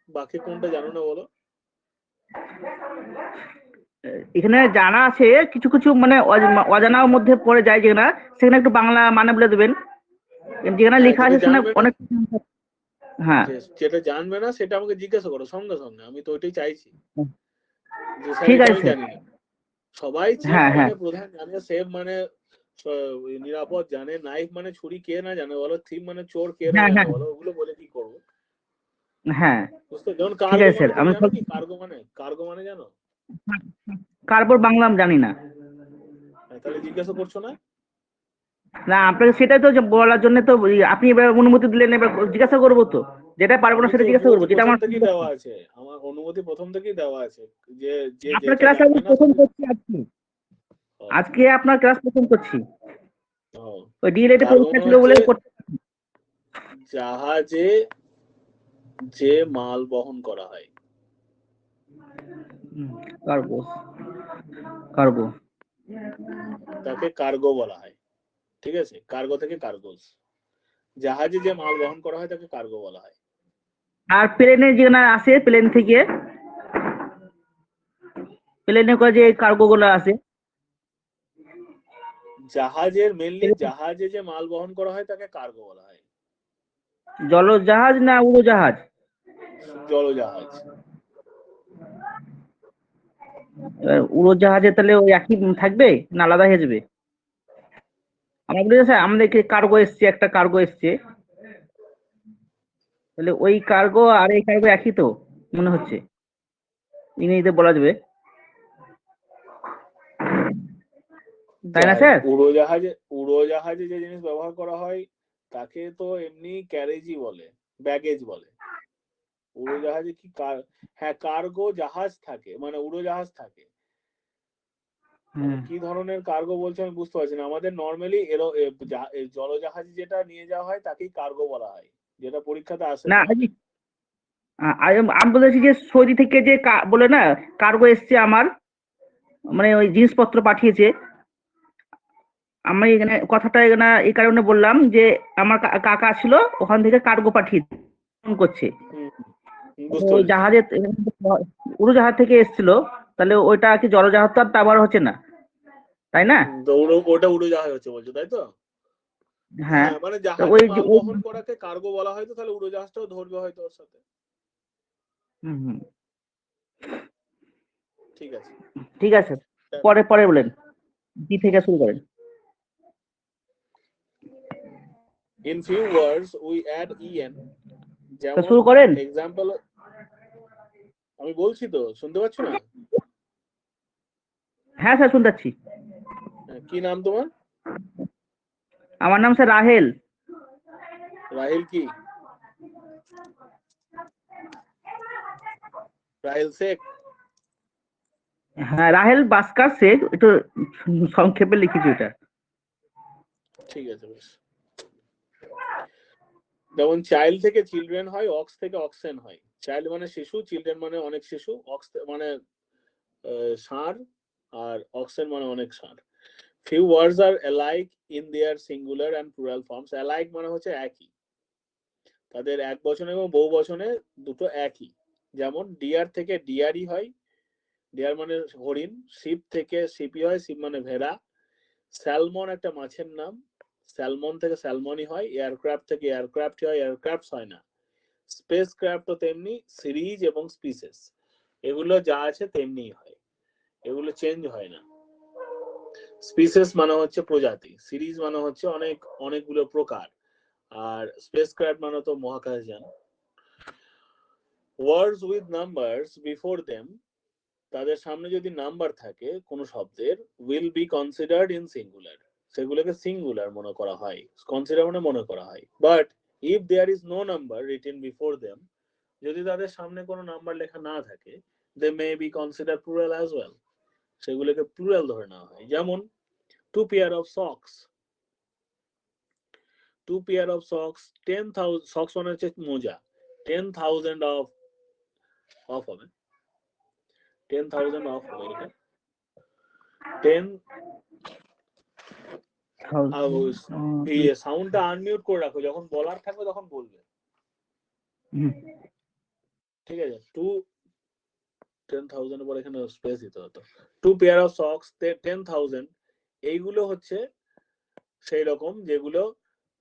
Speaker 1: বাকি কোনটা জানো না বলো।
Speaker 8: এখানে জানা আছে কিছু কিছু, মানে অজানার মধ্যে পড়ে যায় যেখানে, সেখানে একটু বাংলা মানে বলে দেবেন। যেখানে
Speaker 1: হ্যাঁ,
Speaker 8: লেখা
Speaker 1: যেটা
Speaker 8: আছে সেখানে
Speaker 1: জানবে না,
Speaker 8: অনেক। হ্যাঁ
Speaker 1: যেটা জানবে না সেটা আমাকে জিজ্ঞাসা করো সঙ্গে সঙ্গে, আমি তো ওইটাই চাইছি যে স্যার
Speaker 8: ঠিক
Speaker 1: এটা
Speaker 8: আছে
Speaker 1: আমি
Speaker 8: স্যার।
Speaker 1: জানি না। সবাই চিপ
Speaker 8: হ্যাঁ হ্যাঁ
Speaker 1: মানে প্রধান জানে, সেভ মানে নিরাপদ জানে, নাইফ মানে ছুরি কে না জানে বলো, থিপ মানে চোর কে না
Speaker 8: হ্যাঁ
Speaker 1: জানে
Speaker 8: হ্যাঁ
Speaker 1: বলো, ওগুলো বলে কি করবো?
Speaker 8: হ্যাঁ
Speaker 1: বুঝতে, যেমন
Speaker 8: ঠিক
Speaker 1: কার্গো
Speaker 8: আছে
Speaker 1: মানে
Speaker 8: স্যার,
Speaker 1: তুমি
Speaker 8: আমি
Speaker 1: জানো কি? কার্গো মানে জানো?
Speaker 8: কার্বোর বাংলা আমি জানি না।
Speaker 1: তাহলে জিজ্ঞাসা করছো না?
Speaker 8: না আপনাকে সেটাই তো বলার জন্য তো আপনি এবার অনুমতি দিলেন, এবার জিজ্ঞাসা করবো তো, যেটা পারবো না
Speaker 1: আমি তো
Speaker 8: সেটা জিজ্ঞাসা করবো,
Speaker 1: অনুমতি
Speaker 8: যেটা
Speaker 1: প্রথম
Speaker 8: আমার।
Speaker 1: থেকেই দেওয়া আছে, আমার অনুমতি প্রথম থেকেই দেওয়া আছে, যে যে
Speaker 8: আপনার
Speaker 1: যেটা
Speaker 8: ক্লাস আমি
Speaker 1: জানবে না
Speaker 8: প্রথম
Speaker 1: সেটা।
Speaker 8: করছি আজকে, আজকে আপনার ক্লাস প্রথম করছি। ওই ডিএলএড
Speaker 1: কার্গো
Speaker 8: পরীক্ষা
Speaker 1: মানে
Speaker 8: ছিল
Speaker 1: হচ্ছে
Speaker 8: বলে করতে।
Speaker 1: জাহাজে যে মাল বহন করা হয়
Speaker 8: কার্গো, কার্গো।
Speaker 1: তাকে কার্গো বলা হয়। ঠিক আছে, কার্গো থেকে কার্গোস, জাহাজে যে মাল বহন করা হয় তাকে কার্গো বলা হয়।
Speaker 8: আর প্লেনে যেখানে আসে, প্লেন থেকে প্লেনে করে যে কার্গো গুলো আসে,
Speaker 1: জাহাজের মেনলি জাহাজে যে মাল বহন করা হয় তাকে কার্গো বলা হয়।
Speaker 8: জলজাহাজ না উড়োজাহাজ?
Speaker 1: জলজাহাজ।
Speaker 8: উড়োজাহাজে তাহলে ওই একই থাকবে না আলাদা হয়ে যাবে? আমরা বলি স্যার আমাদের কার্গো এসছে, একটা কার্গো এসছে, তাহলে ওই কার্গো আর এই কার্গো একই তো মনে হচ্ছে, ইংরেজিতে বলা যাবে, তাই না স্যার?
Speaker 1: উড়োজাহাজে যে জিনিস ব্যবহার করা হয় তাকে তো এমনি ক্যারেজই বলে, ব্যাগেজ বলে। উড়োজাহাজে কি হ্যাঁ কার্গো জাহাজ থাকে, মানে উড়োজাহাজ থাকে। কি ধরনের কার্গো বলছে আমি বুঝতে পারছি না। আমাদের নর্মালি জলজাহাজ যেটা নিয়ে যাওয়া হয় তাকেই কার্গো বলা হয়, যেটা পরীক্ষাতে আসে
Speaker 8: না
Speaker 1: তোমাদের।
Speaker 8: আমি বলেছি যে সৌদি থেকে যে বলে না কার্গো এসছে আমার, মানে ওই জিনিসপত্র পাঠিয়েছে। আমি এখানে কথাটা এখানে এই কারণে বললাম যে আমার কাকা ছিল, ওখান থেকে কার্গো পাঠিয়ে ফোন করছে।
Speaker 1: বুঝতে
Speaker 8: ওই
Speaker 1: পেরেছি।
Speaker 8: জাহাজে উড়োজাহাজ থেকে এসেছিল, তাহলে ওইটা কি জলজাহাজ তো আর ব্যবহার হচ্ছে না, তাই না?
Speaker 1: তো ওটা উড়োজাহাজ হচ্ছে বলছো তাই তো?
Speaker 8: হ্যাঁ,
Speaker 1: মানে
Speaker 8: তো
Speaker 1: জাহাজে
Speaker 8: ওই
Speaker 1: মাল বহন করাকে কার্গো বলা হয়, তো তাহলে উড়োজাহাজটাও ধরবে হয়তো ওর সাথে। ঠিক আছে
Speaker 8: ঠিক আছে, পরে পরে বলেন, জি থেকে শুরু করেন।
Speaker 1: In few words we add en,
Speaker 8: তো
Speaker 1: যেমন
Speaker 8: শুরু করেন।
Speaker 1: এক্সাম্পল আমি বলছি তো, শুনতে পাচ্ছ না?
Speaker 8: হ্যাঁ স্যার শুনতে পাচ্ছি।
Speaker 1: কি নাম তোমার?
Speaker 8: আমার নাম স্যার রাহেল।
Speaker 1: রাহিল কি? রাহিল শেখ?
Speaker 8: হ্যাঁ রাহেল বাস্কার শেখ, একটু সংক্ষেপে লিখেছি এটা।
Speaker 1: ঠিক আছে বেশ। যেমন চাইল্ড থেকে চিলড্রেন হয়, অক্স থেকে অক্সেন হয়। চাইল্ড মানে শিশু, চিলড্রেন মানে অনেক শিশু, অক্স মানে ষাঁড়, আর অক্সেন মানে অনেক ষাঁড়। Few words are alike in their singular and plural forms. Alike মানে হচ্ছে একই, তাদের এক বচনে এবং বহু বচনে দুটো একই। যেমন ডিয়ার থেকে ডিয়ারি হয়, ডিয়ার মানে হরিণ। শিপ থেকে শিপি হয়, শিপ মানে ভেড়া। স্যালমন একটা মাছের নাম, স্যালমন থেকে স্যালমনই হয়। এয়ারক্রাফট থেকে এয়ারক্রাফট হয়, এয়ারক্রাফটস হয় না। স্পেস ক্রাফটও তেমনি, সিরিজ এবং স্পিসেস এগুলো যা আছে তেমনি হয়। এগুলো চেঞ্জ হয় না। স্পিসিস মানে হচ্ছে প্রজাতি, সিরিজ মানে হচ্ছে অনেকগুলো প্রকার, আর স্পেসক্রাফট মানে তো মহাকাশযান। Words with numbers before them, তাদের সামনে যদি নাম্বার থাকে কোন শব্দের, will be considered in singular, সেগুলোকে সিঙ্গুলার মনে করা হয়, কনসিডার মানে মনে করা হয়। But if there is no number written before them, যদি তাদের সামনে কোনো নাম্বার লেখা না থাকে, they may be consider plural as well, সেগুলোকে প্লুরাল ধরে নেওয়া হয়। যেমন two pair of socks, two pair of socks, 10,000 socks মানে হচ্ছে মোজা, 10,000 অফ হবে, 10,000 অফ হবে, এটা 10 সাউন্ডটা আনমিউট করে রাখো, যখন বলার থাকবে তখন বলবে, ঠিক আছে? 10,000 এর পর এখানে স্পেস দিতে হতো। টু পেয়ার অফ সক্স 10,000, এইগুলো হচ্ছে সেই রকম যেগুলো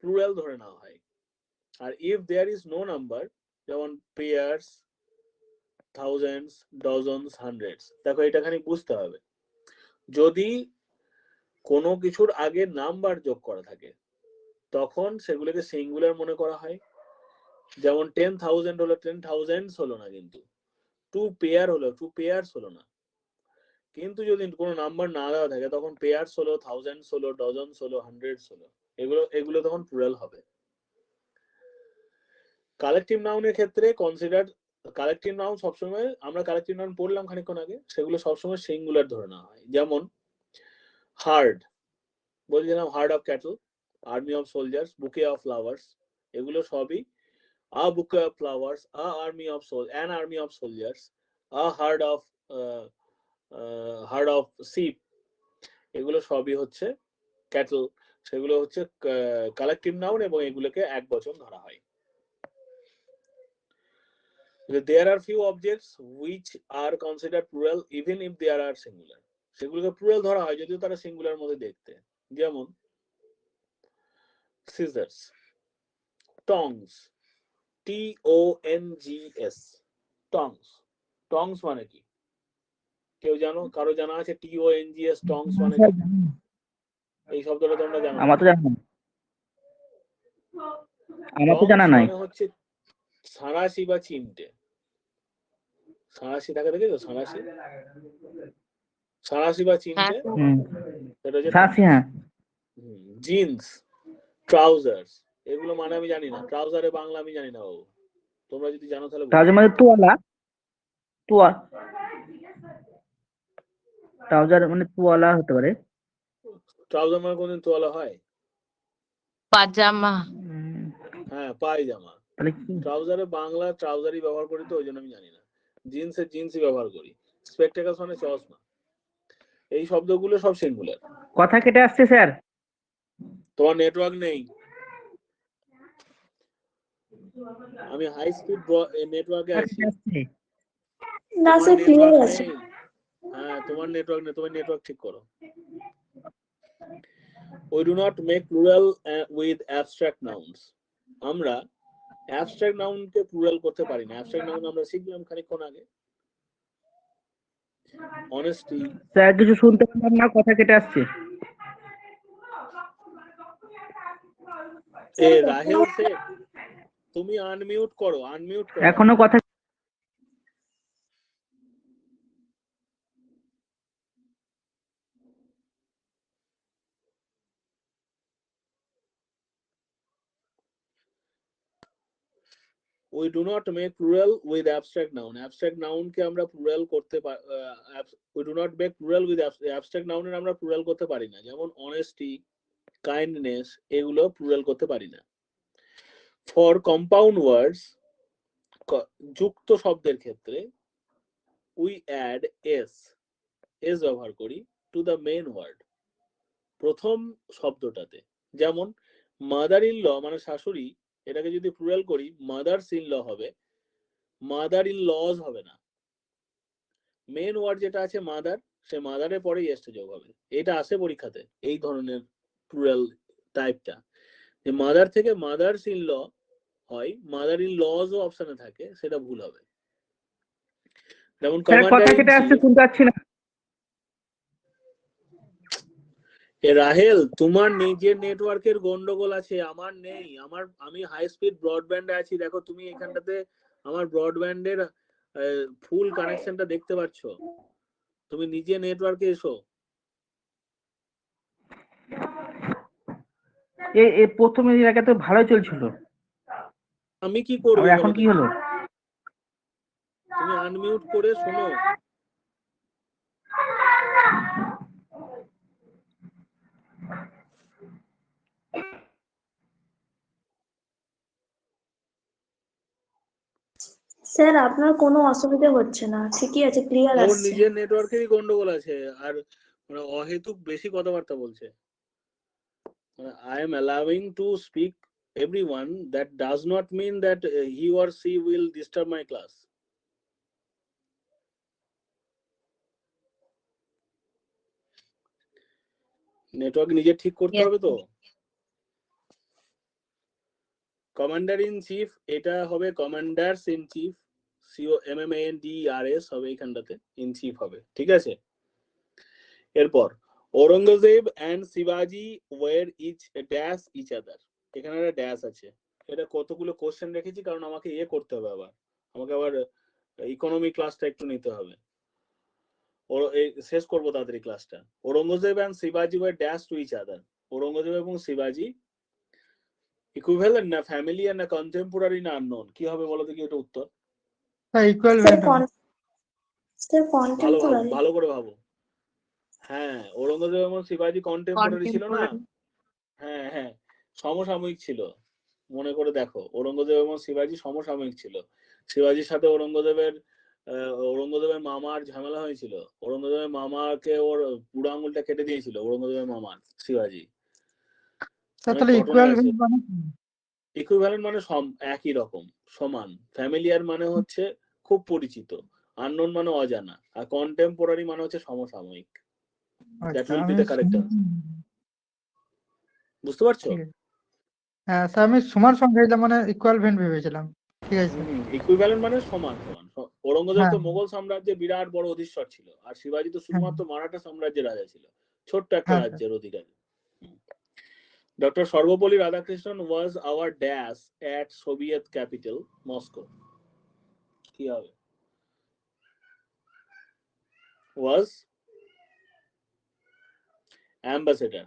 Speaker 1: প্লুরাল ধরে নেওয়া হয়। আর if there is no number, যেমন পেয়ার্স, থাউজেন্ডস, ডজনস, হান্ড্রেডস, দেখো এটা খানিক বুঝতে হবে। যদি কোনো কিছুর আগে নাম্বার যোগ করা থাকে তখন সেগুলোকে সিঙ্গুলার মনে করা হয়। যেমন 10,000 হলো 10,000s হলো না, কিন্তু টু পেয়ার হলো টু পেয়ার্স হলো না। কিন্তু যদি কোনো নাম্বার না দেওয়া থাকে তখন পেয়ার্স হলো, থাউজেন্ডস হলো, ডজনস হলো, হান্ড্রেডস হলো, এগুলো তখন প্লুরাল হবে। কালেকটিভ নাউনের ক্ষেত্রে কনসিডার, কালেকটিভ নাউন সবসময়, আমরা কালেকটিভ নাউন পড়লাম খানিকক্ষণ আগে, সেগুলো সবসময় সিঙ্গুলার ধরে নেওয়া হয়। যেমন হার্ড, বলছিলাম herd of cattle, army of soldiers, bouquet of flowers, এগুলো সবই a bouquet of flowers, a army of an army of soldiers, a herd of sheep, এগুলো সবই হচ্ছে ক্যাটল, সেগুলো হচ্ছে কালেকটিভ নাউন এবং এগুলোকে এক বচন ধরা হয়। There are few objects which are considered plural even if there are singular, সেগুলোকে প্লুরাল ধরা হয় যদিও তারা সিঙ্গুলার মধ্যে দেখতে। যেমন scissors, tongs, TONGS, tongs, tongs মানে কি কেউ জানো? কারো জানা আছে TONGS টংস মানে কি? এই শব্দটা তোমরা জানো?
Speaker 8: আমার তো জানা নাই, আমার তো জানা নাই।
Speaker 1: মানে হচ্ছে সাঁড়াশি বা চিমটে, সাঁড়াশি থাকে দেখেছো? সাঁড়াশি, সাঁড়াশি বা চিমটে, সেটা হচ্ছে জিন্স, ট্রাউজার্স, এগুলো মানে আমি জানি না, ট্রাউজারের বাংলা আমি জানি না বাবু, তোমরা যদি জানো তাহলে
Speaker 8: ট্রাউজার মানে তোয়ালা, ট্রাউজার মানে তোয়ালা হতে পারে।
Speaker 1: ট্রাউজার মানে কোনদিন তোয়ালা হয়?
Speaker 5: পাজামা।
Speaker 1: হ্যাঁ, পায়জামা।
Speaker 8: তাহলে
Speaker 1: ট্রাউজারের বাংলা ট্রাউজারই ব্যবহার করি, তো ওই জন্য আমি জানি না। জিন্সের জিন্সই ব্যবহার করি। স্পেকটেকলস মানে চশমা। এই শব্দগুলো সব সিঙ্গুলার।
Speaker 8: কথা কেটে আসছে স্যার।
Speaker 1: তোমার নেটওয়ার্ক নেই, আমি হাই স্পিড নেটওয়ার্কে আছি।
Speaker 2: না স্যার, ক্লিয়ার আছে।
Speaker 1: হ্যাঁ, তোমার নেটওয়ার্ক নেই, তোমার নেটওয়ার্ক ঠিক করো। We do not make plural with abstract nouns. আমরা abstract noun কে প্লুরাল করতে পারি না। abstract noun আমরা শিখলাম খানিকক্ষণ আগে। Honesty,
Speaker 8: স্যার কিছু শুনতে পেলাম না, কথা কেটে আসছে।
Speaker 1: রাহেল শেখ, তুমি আনমিউট করো, আনমিউট করো।
Speaker 8: এখনো কথা
Speaker 1: We do not make plural with abstract noun. Abstract noun কে আমরা প্লুরাল করতে we do not make plural with abstract noun এর আমরা প্লুরাল করতে পারি না। যেমন honesty, kindness, এগুলো প্লুরাল করতে পারি না। For compound words, যুক্ত শব্দের ক্ষেত্রে we add s ব্যবহার করি to the main word, প্রথম শব্দটাতে। যেমন মাদার ইন ল মানে শাশুড়ি, এটাকে যদি প্লুরাল করি মাদারস ইন ল হবে, মাদার ইন লজ হবে না। মেন ওয়ার্ড যেটা আছে মাদার, সে মাদারের পরেই এসটা যোগ হবে। এটা আসে পরীক্ষাতে, এই ধরনের প্লুরাল টাইপটা, যে মাদার থেকে মাদারস ইন ল হয়, মাদার ইন লজও অপশনে থাকে, সেটা ভুল হবে। যেমন
Speaker 8: কথা
Speaker 1: কমান্ডার ইন
Speaker 8: কেটে আসছে,
Speaker 1: চিফ,
Speaker 8: শুনতে পাচ্ছি না।
Speaker 1: এ রাহেল, তোমার নিজের নেটওয়ার্কের গন্ডগোল আছে, আমার নেই। আমি হাই স্পিড ব্রডব্যান্ডে আছি। দেখো তুমি এখানটাতে আমার ব্রডব্যান্ডের ফুল কানেকশনটা দেখতে পাচ্ছ। তুমি নিজে নেটওয়ার্কে এসো।
Speaker 8: এই প্রথমে এর আগে তো ভালোই চলছিল,
Speaker 1: আমি কি করবো
Speaker 8: আর এখন
Speaker 1: বলো
Speaker 8: কি
Speaker 1: দেখি?
Speaker 8: হলো?
Speaker 1: তুমি আনমিউট করে শোনো।
Speaker 2: স্যার আপনার কোনো অসুবিধা হচ্ছে না, ঠিকই আছে, ক্লিয়ার
Speaker 1: ওর
Speaker 2: আসছে।
Speaker 1: নিজের নেটওয়ার্কেরই গন্ডগোল আছে, আর মানে অহেতুক বেশি কথাবার্তা বলছে। I am allowing to speak everyone. That does not mean that he or she will disturb my class. Network নিজে ঠিক করতে
Speaker 5: Yes,
Speaker 1: হবে তো।
Speaker 5: sir.
Speaker 1: কমান্ডার ইন চিফ, এটা হবে কমান্ডার্স ইন চিফ, COMMANDERS হবে এখানটাতে, ইন চিফ হবে, ঠিক আছে। এরপর ঔরঙ্গজেব এন্ড শিবাজি were each dash each other, এখানে একটা ড্যাশ আছে। এটা কতগুলো কোশ্চেন রেখেছি কারণ আমাকে করতে হবে, আমাকে আবার ইকোনমি ক্লাসটা একটু নিতে হবে। শেষ করবো তাড়াতাড়ি ক্লাসটা। ঔরঙ্গজেব এন্ড শিবাজি were dash to each other, Aurangzeb এবং শিবাজি ইকুইভ্যালেন্ট না, ফ্যামিলিয়ার না, কন্টেম্পোরারি না, আননোন? কি হবে বলো দেখি এটা উত্তর?
Speaker 7: Equal
Speaker 2: sir
Speaker 7: value.
Speaker 1: ভালো ভাবো,
Speaker 2: কন্টেম্পোরারি।
Speaker 1: ভালো করে ভাবো। হ্যাঁ, ঔরঙ্গজেব এবং শিবাজি কন্টেম্পোরারি ছিল না?
Speaker 5: Contemporary.
Speaker 1: হ্যাঁ হ্যাঁ, সমসাময়িক ছিল। মনে করে দেখো, ঔরঙ্গজেব এবং শিবাজি সমসাময়িক ছিল। শিবাজির সাথে ঔরঙ্গজেবের মামার ঝামেলা হয়েছিল। ঔরঙ্গজেবের মামাকে ওর বুড়ো আঙুলটা কেটে দিয়েছিল ঔরঙ্গজেবের মামার, শিবাজি।
Speaker 7: স্যার
Speaker 1: অনেক
Speaker 7: তাহলে
Speaker 1: ঘটনা
Speaker 7: ইকুয়াল
Speaker 1: আছে।
Speaker 7: ভ্যালু মানে কি?
Speaker 1: ইকুইভ্যালেন্ট মানে একই রকম, সমান। ফ্যামিলিয়ার মানে হচ্ছে খুব পরিচিত, আননোন মানে অজানা, আর কন্টেম্পোরারি মানে হচ্ছে সমসাময়িক। দ্যাট
Speaker 7: আচ্ছা,
Speaker 1: উইল বি
Speaker 7: আমি
Speaker 1: দ্য কারেক্ট আনসার। বুঝতে পারছো?
Speaker 7: ঠিক আছে। হ্যাঁ স্যার, আমি সমান সংখ্যা মানে ইকুয়াল ভ্যালু ভেবেছিলাম। ঠিক আছে স্যার।
Speaker 1: ইকুইভ্যালেন্ট মানে সমান সমান। ঔরঙ্গজেব তো
Speaker 7: হ্যাঁ
Speaker 1: মোগল সাম্রাজ্যের বিরাট বড় অধীশ্বর ছিল, আর শিবাজি তো
Speaker 7: হ্যাঁ
Speaker 1: শুধুমাত্র মারাঠা সাম্রাজ্যের রাজা ছিল, ছোট্ট একটা
Speaker 7: হ্যাঁ স্যার।
Speaker 1: রাজ্যের অধিকারী। Doctor Sarvepalli Radhakrishnan was our dash at Soviet capital Moscow. কি হবে? Was ambassador.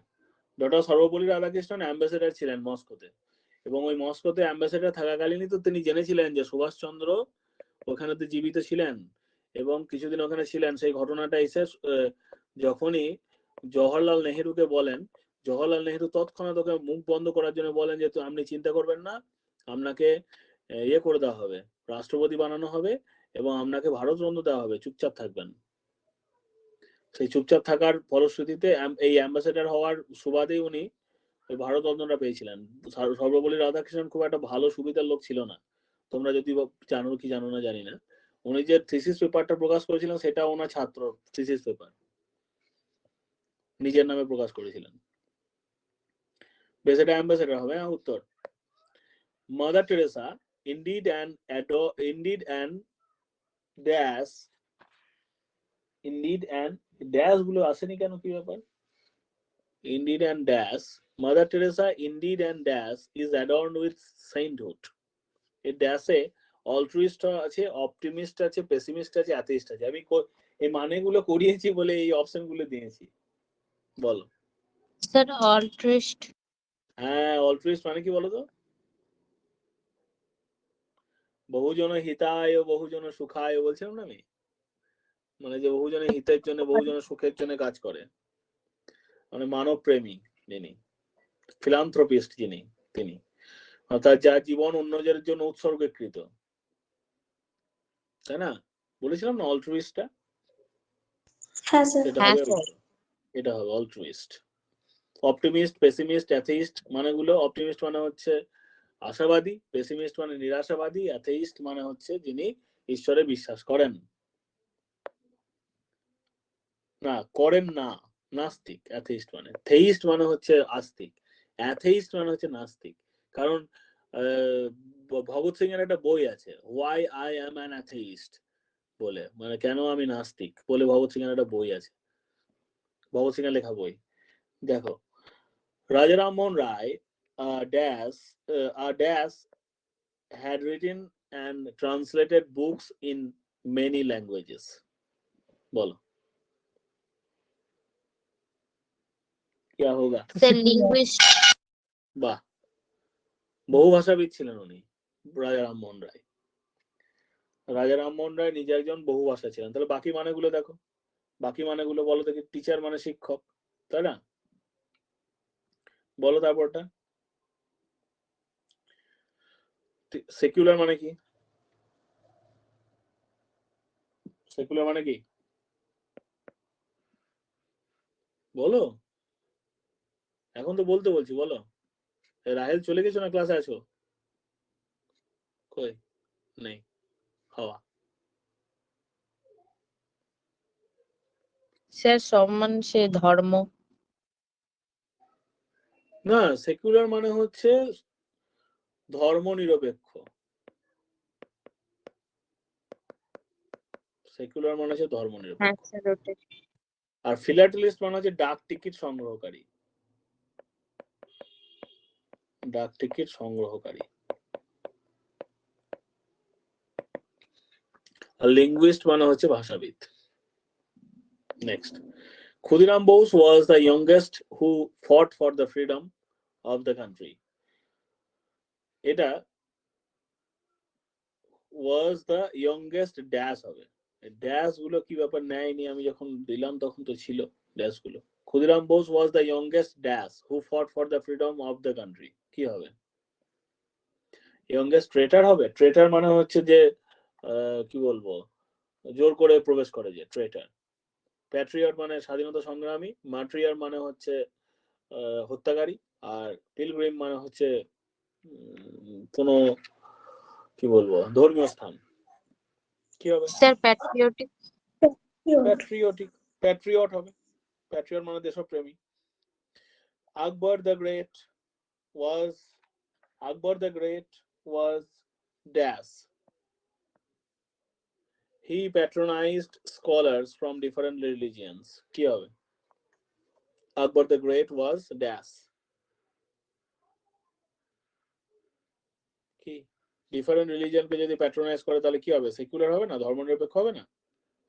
Speaker 1: Doctor Sarvepalli Radhakrishnan ambassador ছিলেন মস্কোতে, এবং ওই মস্কোতে অ্যাম্বাসেডার থাকাকালীনই তো তিনি জেনেছিলেন যে সুভাষচন্দ্র ওখানেতে জীবিত ছিলেন এবং কিছুদিন ওখানে ছিলেন। সেই ঘটনাটা এসে যখনই জওহরলাল নেহেরুকে বলেন, জওহরলাল নেহেরু তৎক্ষণাৎ ওকে মুখ বন্ধ করার জন্য বলেন যে আপনি চিন্তা করবেন না, আপনাকে করে দেওয়া হবে, রাষ্ট্রপতি বানানো হবে এবং আপনাকে ভারতরত্ন দেওয়া হবে, চুপচাপ থাকবেন। সেই চুপচাপ থাকার ফলশ্রুতিতে এই অ্যাম্বাসেডার হওয়ার সুবাদেই উনি ওই ভারতরত্নটা পেয়েছিলেন। সর্বপল্লী রাধাকৃষ্ণন খুব একটা ভালো সুবিধার লোক ছিল না, তোমরা যদি জানো কি জানো না জানি না। উনি যে থিসিস পেপারটা প্রকাশ করেছিলেন সেটা ওনার ছাত্র থিসিস পেপার নিজের নামে প্রকাশ করেছিলেন। বেশ, এটা অ্যাম্বাসেডার হবে। উত্তর mother Teresa indeed and dash, indeed and dash গুলো আসেনি কেন, কি ব্যাপার? indeed and dash, Mother Teresa indeed and dash is adorned with sainthood. এই ড্যাশে অলট্রুইস্ট আছে, অপটিমিস্ট আছে, পেসিমিস্ট আছে, অ্যাথিস্ট আছে। আমি এই মানেগুলো করিয়েছি বলে এই অপশন গুলো দিয়েছি। বলো।
Speaker 5: Sir, altruist.
Speaker 1: হ্যাঁ, অলট্রুইস্ট মানে কি বলো তো? বহুজন হিতায় ও বহুজন সুখায় বলছিলাম না আমি, মানে যে বহুজনের হিতের জন্য বহুজনের সুখের জন্য কাজ করে, মানে মানব প্রেমী যিনি, ফিলান্থ্রপিস্ট যিনি, তিনি অর্থাৎ যার জীবন অন্যদের জন্য উৎসর্গীকৃত, তাই না? বলেছিলাম না অলট্রুইস্টটা?
Speaker 2: হ্যাঁ স্যার।
Speaker 1: সেটা
Speaker 5: হ্যাঁ
Speaker 1: হবে
Speaker 5: স্যার।
Speaker 1: উত্তর। এটা হবে অলট্রুইস্ট। অপটিমিস্ট, পেসিমিস্ট, অ্যাথেইস্ট মানেগুলো, অপটিমিস্ট মানে হচ্ছে আশাবাদী, পেসিমিস্ট মানে নিরাশাবাদী, অ্যাথেইস্ট মানে হচ্ছে যিনি ঈশ্বরে বিশ্বাস করেন না, করেন না, নাস্তিক। অ্যাথেইস্ট মানে, থেইস্ট মানে হচ্ছে আস্তিক, অ্যাথেইস্ট মানে হচ্ছে নাস্তিক। কারণ ভগৎ সিং এর একটা বই আছে, why I am an atheist বলে, মানে কেন আমি নাস্তিক বলে ভগৎ সিং এর একটা বই আছে, ভগৎ সিং এর লেখা বই। দেখো, Raja Ram Mohan Rai dash had written and translated books in many languages. বলো क्या होगा?
Speaker 5: Sir, linguist.
Speaker 1: বাহ, বহু ভাষাবিদ ছিলেন উনি, রাজা রামমোহন রায়। রাজা রামমোহন রায় নিজে একজন বহু ভাষা ছিলেন। তাহলে বাকি মানেগুলো দেখো, বাকি মানেগুলো বলো দেখি। টিচার মানে শিক্ষক, তাই না? বলো তারপরটা। সেকুলার মানে কি? সেকুলার মানে কি বলো, এখন তো বলতে বলছি, বলো। রাহেল চলে গেছো না ক্লাসে আছো? কই নেই, হাওয়া।
Speaker 5: Sir, সম্মান সে ধর্ম।
Speaker 1: না, সেকুলার মানে হচ্ছে ধর্ম নিরপেক্ষ। সেকুলার মানে হচ্ছে ধর্ম
Speaker 5: হ্যাঁ
Speaker 1: নিরপেক্ষ।
Speaker 5: স্যার, ওটাই।
Speaker 1: আর ফিলাটেলিস্ট মানে হচ্ছে ডাক টিকিট সংগ্রহকারী। ডাক টিকিট সংগ্রহকারী। আর লিঙ্গুইস্ট মানে হচ্ছে ভাষাবিদ। Next, Khudiram Bose was the youngest who fought for the freedom of the country. এটা was the youngest dash হবে। ড্যাশ গুলো কি ব্যাপার নেয়নি, আমি যখন দিলাম তখন তো ছিল ড্যাশ গুলো। Khudiram Bose was the youngest dash who fought for the freedom of the country, কি হবে? youngest traitor হবে। ট্রেটার মানে হচ্ছে যে কি বলবো, জোর করে প্রবেশ করে যে ট্রেটার। প্যাট্রিয়ট মানে স্বাধীনতা সংগ্রামী। মার্ট্রিয়ার মানে হচ্ছে হত্যাকারী। আর পিলগ্রিম মানে হচ্ছে কোনো কি বলবো ধর্মীয় স্থান। কি হবে?
Speaker 5: Sir, patriotic.
Speaker 1: প্যাট্রিয়টিক, প্যাট্রিয়ট হবে। প্যাট্রিয়ট মানে দেশপ্রেমী। Akbar the Great was dash. He patronized scholars from different religions. কি হবে? Akbar the Great was dash. কি ডিফারেন্ট রিলিজিয়নকে যদি প্যাট্রোনাইজ করে তাহলে কি হবে? সেকুলার হবে না, ধর্মনিরপেক্ষ হবে না?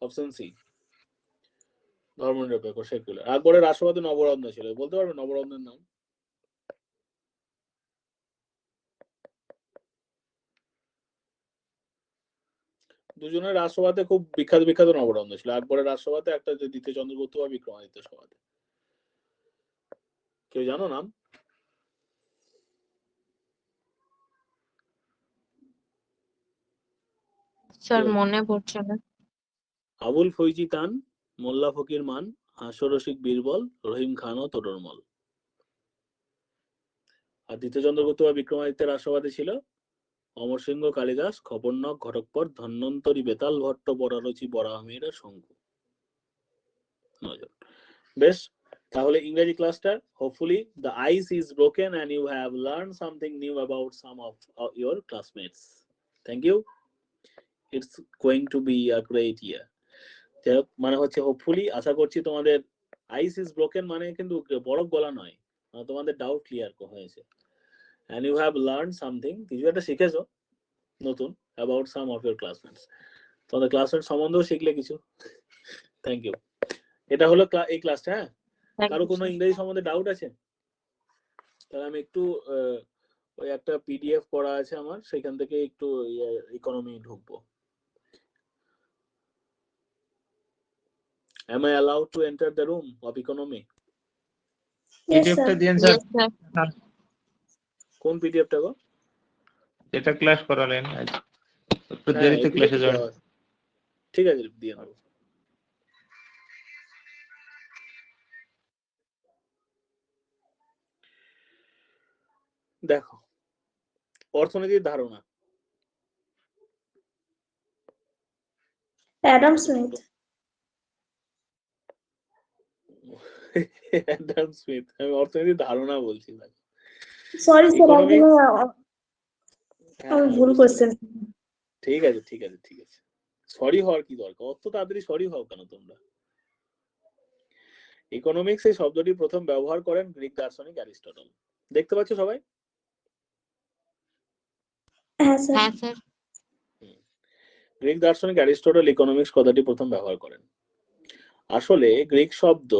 Speaker 1: অপশন সি, ধর্মনিরপেক্ষ, সেকুলার। আকবরের রাষ্ট্রপতি নবরত্ন ছিল, বলতে পারবে নবরত্নের নাম? দুজনের রাষ্ট্রপতি খুব বিখ্যাত বিখ্যাত নবরত্ন ছিল। আকবরের রাষ্ট্রপতি একটা যে দ্বিতীয় চন্দ্রগুপ্ত বা বিক্রমাদিত্য সভাতে। কেউ জানো নাম?
Speaker 5: স্যার, মনে পড়ছে না।
Speaker 1: আবুল ফৈজি তান, মোল্লা ফকির মান, হাস্যরসিক বীরবল, রহিম খান ও তোডরমল। আর দ্বিতীয় চন্দ্রগুপ্ত বা বিক্রমাদিত্যের রাষ্ট্রপতি ছিল অমর সিংহ কালিদাস, খবরনক ঘটকপট, ধন্বন্তরী বেতাল ভট্ট, বরারচি বরাহমিরা শঙ্কু। বেশ, তাহলে ইংরেজি ক্লাসটা hopefully the ice is broken and you have learn something new about some of your classmates. Thank you. It's going to be a great year. মানে হচ্ছে হোপফুলি, আশা করছি তোমাদের আইস ইজ ব্রোকেন মানে কিন্তু বরফ গলা নয়, তোমাদের ডাউট ক্লিয়ার হয়েছে। And you have learn something, কিছু একটা শিখেছো নতুন about some of your classmates. তোমাদের ক্লাসমেট সম্বন্ধেও শিখলে কিছু। Thank you. এটা হলো এই ক্লাসটা। হ্যাঁ, কারো কোনো ইংরেজি সম্বন্ধে ডাউট আছে? তাহলে আমি একটু ওই একটা পিডিএফ পড়া আছে আমার, সেখান থেকে একটু ইকোনমি ঢুকবো। Am I allowed to enter the room of economy?
Speaker 2: Yes,
Speaker 9: পিডিএফটা
Speaker 2: sir.
Speaker 9: দিয়েন স্যার,
Speaker 5: Yes, স্যার।
Speaker 1: কোন পিডিএফটা গো?
Speaker 9: যেটা ক্লাস করালেন আজ একটু
Speaker 1: হ্যাঁ,
Speaker 9: দেরিতে
Speaker 1: এই
Speaker 9: ক্লাসে
Speaker 1: PDF টা
Speaker 9: জয়েন।
Speaker 1: দেওয়া আছে। ঠিক আছে, দিয়ে দেবো। দেখো, অর্থনীতির ধারণা।
Speaker 2: Adam Smith.
Speaker 1: Adam Smith. আমি অর্থনীতির ধারণা বলছি না।
Speaker 2: Sorry, sir.
Speaker 1: Economics?
Speaker 2: আমি ভুল কোশ্চেন।
Speaker 1: ঠিক আছে, ঠিক আছে, ঠিক আছে। সরি হওয়ার কি দরকার? অত তাড়াতাড়ি সরি হও কেন তোমরা? ইকোনমিক্স এই শব্দটি প্রথম ব্যবহার করেন গ্রিক দার্শনিক অ্যারিস্টটল। দেখতে পাচ্ছ সবাই?
Speaker 2: হ্যাঁ স্যার।
Speaker 5: হ্যাঁ স্যার।
Speaker 1: গ্রিক দার্শনিক অ্যারিস্টটল ইকোনমিক্স কথাটি প্রথম ব্যবহার করেন। আসলে গ্রিক শব্দ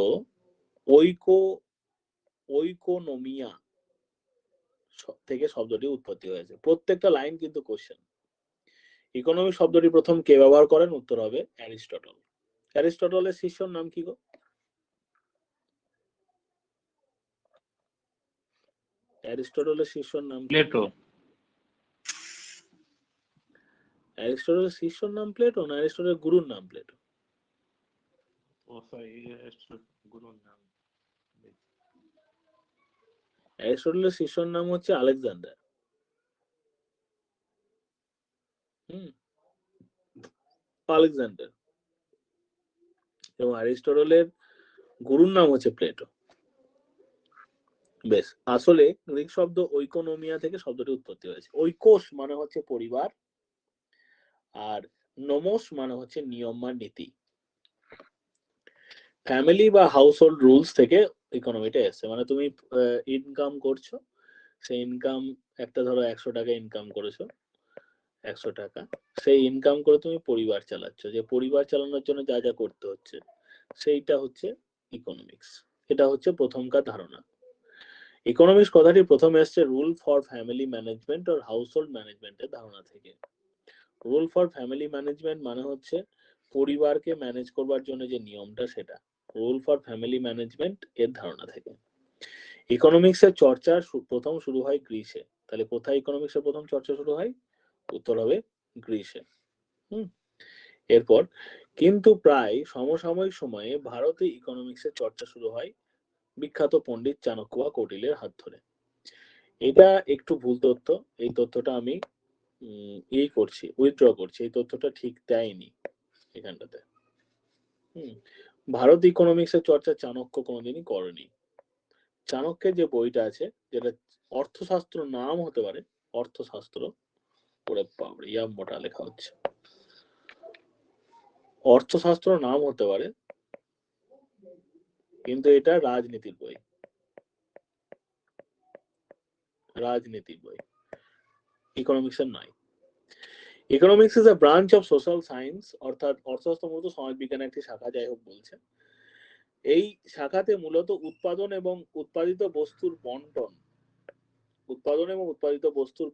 Speaker 1: ওইকোনোমিয়া থেকে শব্দটি উৎপত্তি হয়েছে। প্রত্যেকটা লাইন কিন্তু কোশ্চেন। ইকোনমিক শব্দটি প্রথম কে ব্যবহার করেন? উত্তর হবে অ্যারিস্টটল। অ্যারিস্টটলের শিষ্যর নাম কি গো? অ্যারিস্টটলের শিষ্যর নাম কি?
Speaker 9: প্লেটো।
Speaker 1: অ্যারিস্টটলের শিষ্যর নাম প্লেটো না অ্যারিস্টটলের গুরুর নাম প্লেটো?
Speaker 9: ও সরি, গুরুর নাম।
Speaker 1: অ্যারিস্টটলের শিষ্যর নাম হচ্ছে আলেকজান্ডার। আলেকজান্ডার। এবং অ্যারিস্টটলের গুরুর নাম হচ্ছে প্লেটো। বেশ, আসলে গ্রিক শব্দ ওইকোনোমিয়া থেকে শব্দটি উৎপত্তি হয়েছে। ওইকোস মানে হচ্ছে পরিবার, আর নোমোস মানে হচ্ছে নিয়ম বা নীতি। ফ্যামিলি বা হাউস হোল্ড রুলস থেকে ইকোনমিটা এসছে। মানে তুমি ইনকাম করছো, সেই ইনকাম একটা ধরো 100 টাকা ইনকাম করেছো, 100 টাকা, সেই ইনকাম করে তুমি পরিবার চালাচ্ছ, যে পরিবার চালানোর জন্য যা যা করতে হচ্ছে সেইটা হচ্ছে ইকোনমিক্স। এটা হচ্ছে প্রথমকার ধারণা। ইকোনমিক্স কথাটি প্রথমে এসছে রুল ফর ফ্যামিলি ম্যানেজমেন্ট আর হাউস হোল্ড ম্যানেজমেন্টের ধারণা থেকে। রুল ফর ফ্যামিলি ম্যানেজমেন্ট মানে হচ্ছে পরিবারকে ম্যানেজ করবার জন্য যে নিয়মটা, সেটা রুল ফর ফ্যামিলি ম্যানেজমেন্ট এর ধারণা থেকে। ইকোনমিক্স এর চর্চা প্রথম শুরু হয় গ্রিসে। তাহলে কোথায় ইকোনমিক্স এর প্রথম চর্চা শুরু হয়? উত্তর হবে গ্রিসে। এরপর কিন্তু প্রায় সমসাময়িক সময়ে ভারতে ইকোনমিক্স এর চর্চা শুরু হয় বিখ্যাত পণ্ডিত চাণক্য বা কৌটিল্যের হাত ধরে। এটা একটু ভুল তথ্য, এই তথ্যটা আমি উইথড্র করছি, এই তথ্যটা ঠিক দেয়নি এখানটাতে। ভারত ইকোনমিক্স এর চর্চা চাণক্য কোনোদিনই করেনি। চাণক্যের যে বইটা আছে, যেটা অর্থশাস্ত্র নাম হতে পারে, অর্থশাস্ত্র, ওরে বাপরে ইয়া মোটা লেখা হচ্ছে, অর্থশাস্ত্র নাম হতে পারে, কিন্তু এটা রাজনীতির বই, রাজনীতির বই, ইকোনমিক্স এর নয়। Economics is a branch of social science, অর্থাৎ অর্থশাস্ত্র মূলত সমাজবিজ্ঞানের একটি শাখা, যাই হোক বলছে। এই শাখাতে মূলত উৎপাদন এবং উৎপাদিত বস্তুর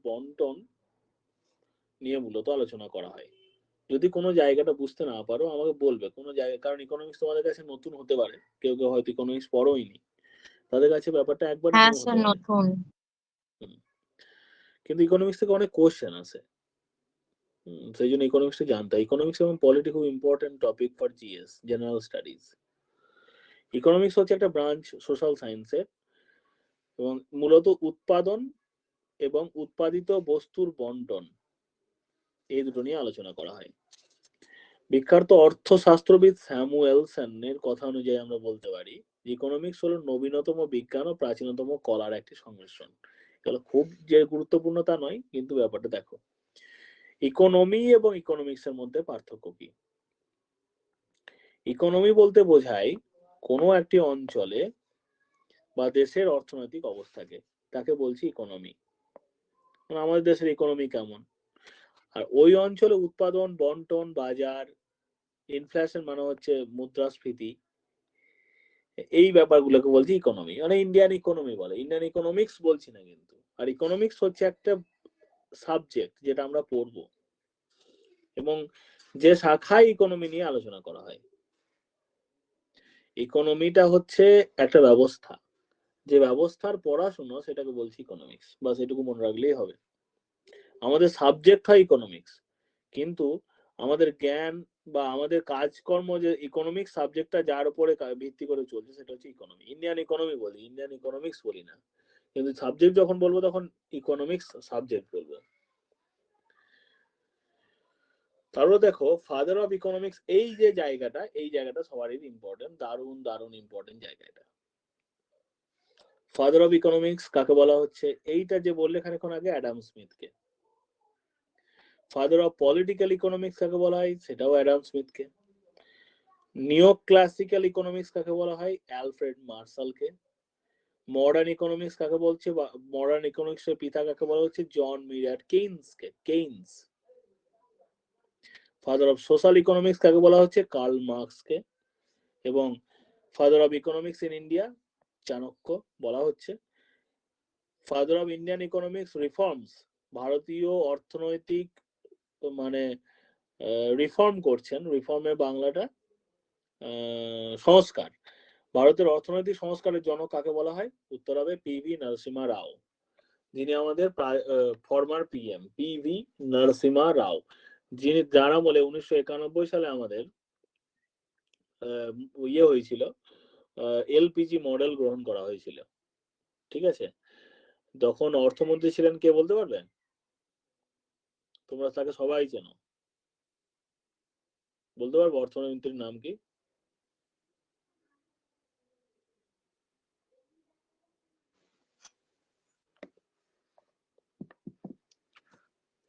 Speaker 1: বন্টন নিয়ে মূলত আলোচনা করা হয়। যদি কোনো জায়গাটা বুঝতে না পারো আমাকে বলবে, কোনো জায়গা, কারণ ইকোনমিক্স তোমাদের কাছে নতুন হতে পারে, কেউ কেউ হয়তো ইকোনমিক্স পড়োইনি, তাদের কাছে ব্যাপারটা একবারই
Speaker 5: হ্যাঁ
Speaker 1: নিউ
Speaker 5: স্যার,
Speaker 1: হতে পারে।
Speaker 5: নতুন।
Speaker 1: কিন্তু ইকোনমিক্স থেকে অনেক কোশ্চেন আছে, সেই জন্য ইকোনমিক্সটা জানতে হয়। ইকোনমিক্স এবং পলিটি খুব important topic for GS, general studies. Economics হচ্ছে একটা ব্রাঞ্চ সোশ্যাল সায়েন্সের, এবং মূলত উৎপাদন এবং উৎপাদিত বস্তুর বন্টন এই দুটো নিয়ে আলোচনা করা হয়। বিখ্যাত অর্থশাস্ত্রবিদ স্যামুয়েলসনের কথা অনুযায়ী আমরা বলতে পারি ইকোনমিক্স হলো নবীনতম বিজ্ঞান ও প্রাচীনতম কলার একটি সংমিশ্রণ। এগুলো খুব যে গুরুত্বপূর্ণ তা নয়, কিন্তু ব্যাপারটা দেখো, ইকোনমি এবং ইকোনমিক্স এর মধ্যে পার্থক্য কি? ইকোনমি বলতে বোঝায় কোনো একটি অঞ্চলে বা দেশের অর্থনৈতিক অবস্থাকে, তাকে বলছি ইকোনমি। আমাদের দেশের ইকোনমি কেমন, আর ওই অঞ্চলে উৎপাদন, বন্টন, বাজার, ইনফ্লেশন মানে হচ্ছে মুদ্রাস্ফীতি, এই ব্যাপারগুলোকে বলছি ইকোনমি। মানে ইন্ডিয়ান ইকোনমি বলে, ইন্ডিয়ান ইকোনমিক্স বলছি না কিন্তু। আর ইকোনমিক্স হচ্ছে একটা সাবজেক্ট যেটা আমরা পড়বো, এবং যে শাখায় ইকোনমি নিয়ে আলোচনা করা হয়। ইকোনমিটা হচ্ছে একটা ব্যবস্থা, যে ব্যবস্থার পড়াশোনা সেটাকে বলছি ইকোনমিক্স, বাস এটুকু মনে রাখলেই হবে। আমাদের সাবজেক্ট হয় ইকোনমিক্স, কিন্তু আমাদের জ্ঞান বা আমাদের কাজকর্ম যে ইকোনমিক্স সাবজেক্টটা যার উপরে ভিত্তি করে চলছে সেটা হচ্ছে ইকোনমি। ইন্ডিয়ান ইকোনমি বলি, ইন্ডিয়ান ইকোনমিক্স বলি না, কিন্তু সাবজেক্ট যখন বলবো তখন ইকোনমিক্স সাবজেক্ট বলবো। তারপর দেখো ফাদার অফ ইকোনমিক্স, এই যে জায়গাটা, এই জায়গাটা সবারই ইম্পর্টেন্ট, দারুণ দারুণ ইম্পর্টেন্ট জায়গা এটা। ফাদার অফ ইকোনমিক্স কাকে বলা হচ্ছে? এইটা যে বললে খানিকক্ষণ আগে, অ্যাডাম স্মিথকে। ফাদার অফ পলিটিক্যাল ইকোনমিক্স কাকে বলা হয়? সেটাও অ্যাডাম স্মিথকে। নিও ক্লাসিক্যাল ইকোনমিক্স কাকে বলা হয়? অ্যালফ্রেড মার্শালকে। মডার্ন ইকোনমিক্স কাকে বলছে? মডার্ন ইকোনমিক্স এর পিতা কাকে বলা হচ্ছে? জন মিরাট কেইনসকে। Keynes. Father of social economics কাকে বলা হচ্ছে? কার্ল মার্কসকে। এবং father of economics in India Chanakya বলা হচ্ছে। Father of Indian economics reforms, ভারতীয় অর্থনৈতিক মানে রিফর্ম করছেন, রিফর্মের বাংলাটা সংস্কার। ভারতের অর্থনৈতিক সংস্কারের জনক কাকে বলা হয়? উত্তর হবে পিভি নরসিমহা রাও, যিনি আমাদের ফরমার পিএম পিভি নরসিমহা রাও, যিনি যার আমলে 1991 সালে আমাদের ইয়ে হয়েছিল, এলপিজি মডেল গ্রহণ করা হয়েছিল। ঠিক আছে, তখন অর্থমন্ত্রী ছিলেন কে বলতে পারবেন? তোমরা তাকে সবাই চেনো, বলতে পারবো অর্থমন্ত্রীর নাম কি?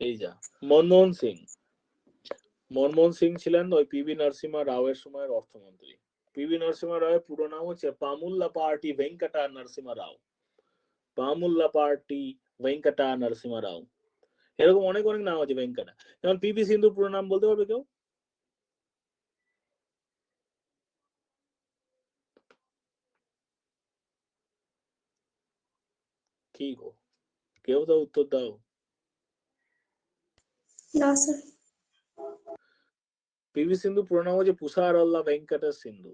Speaker 1: এই যা, মনমোহন সিং। মনমোহন সিং ছিলেন ওই পিভি নরসিমহা রাও এর সময়ের অর্থমন্ত্রী। পিভি নরসিমহা রাও এর পুরো নাম হচ্ছে পামুল্লাপার্টি ভেঙ্কটা নরসিমহা রাও। পামুল্লাপার্টি ভেঙ্কটা নরসিমহা রাও। এরকম অনেক অনেক নাম আছে ভেঙ্কটা। যেমন পিভি সিন্ধুর পুরো নাম বলতে পারবে কেউ? কি গো, কেউ তো উত্তর দাও।
Speaker 2: না স্যার।
Speaker 1: পিভি সিন্ধু পুরো নাম হচ্ছে পুষারল্লা ভেঙ্কটা সিন্ধু।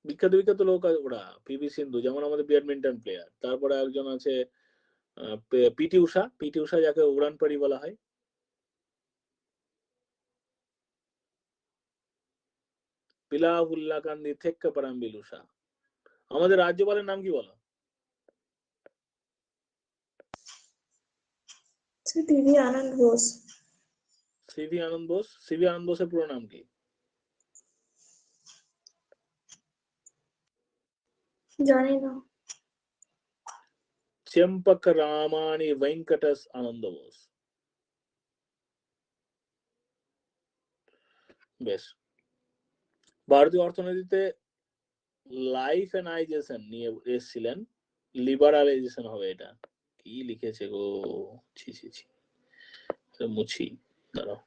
Speaker 1: বিখ্যাত বিখ্যাত লোক ওরা পিভি সিন্ধু, যেমন আমাদের ব্যাডমিন্টন প্লেয়ার। তারপরে একজন আছে পিটি উষা। পিটি উষা যাকে উড়ানপাড়ি বলা হয়। পিলাহুল্লা কান্দি থেক্কা পারাম্বিল উষা। আমাদের রাজ্যপালের নাম কি বলো?
Speaker 2: পিভি আনন্দ বোস।
Speaker 1: সিভি আনন্দ বোস। সিভি আনন্দ বোসের পুরো নাম কি?
Speaker 2: জানি না।
Speaker 1: চেম্পক রামানি ভেঙ্কটস আনন্দ বোস। বেশ। ভারতীয় অর্থনীতিতে লাইফেনাইজেশন নিয়ে এসেছিলেন। লিবারালাইজেশন হবে এটা। কি লিখেছে গো, ছি ছি ছি, মুছি, দাঁড়াও।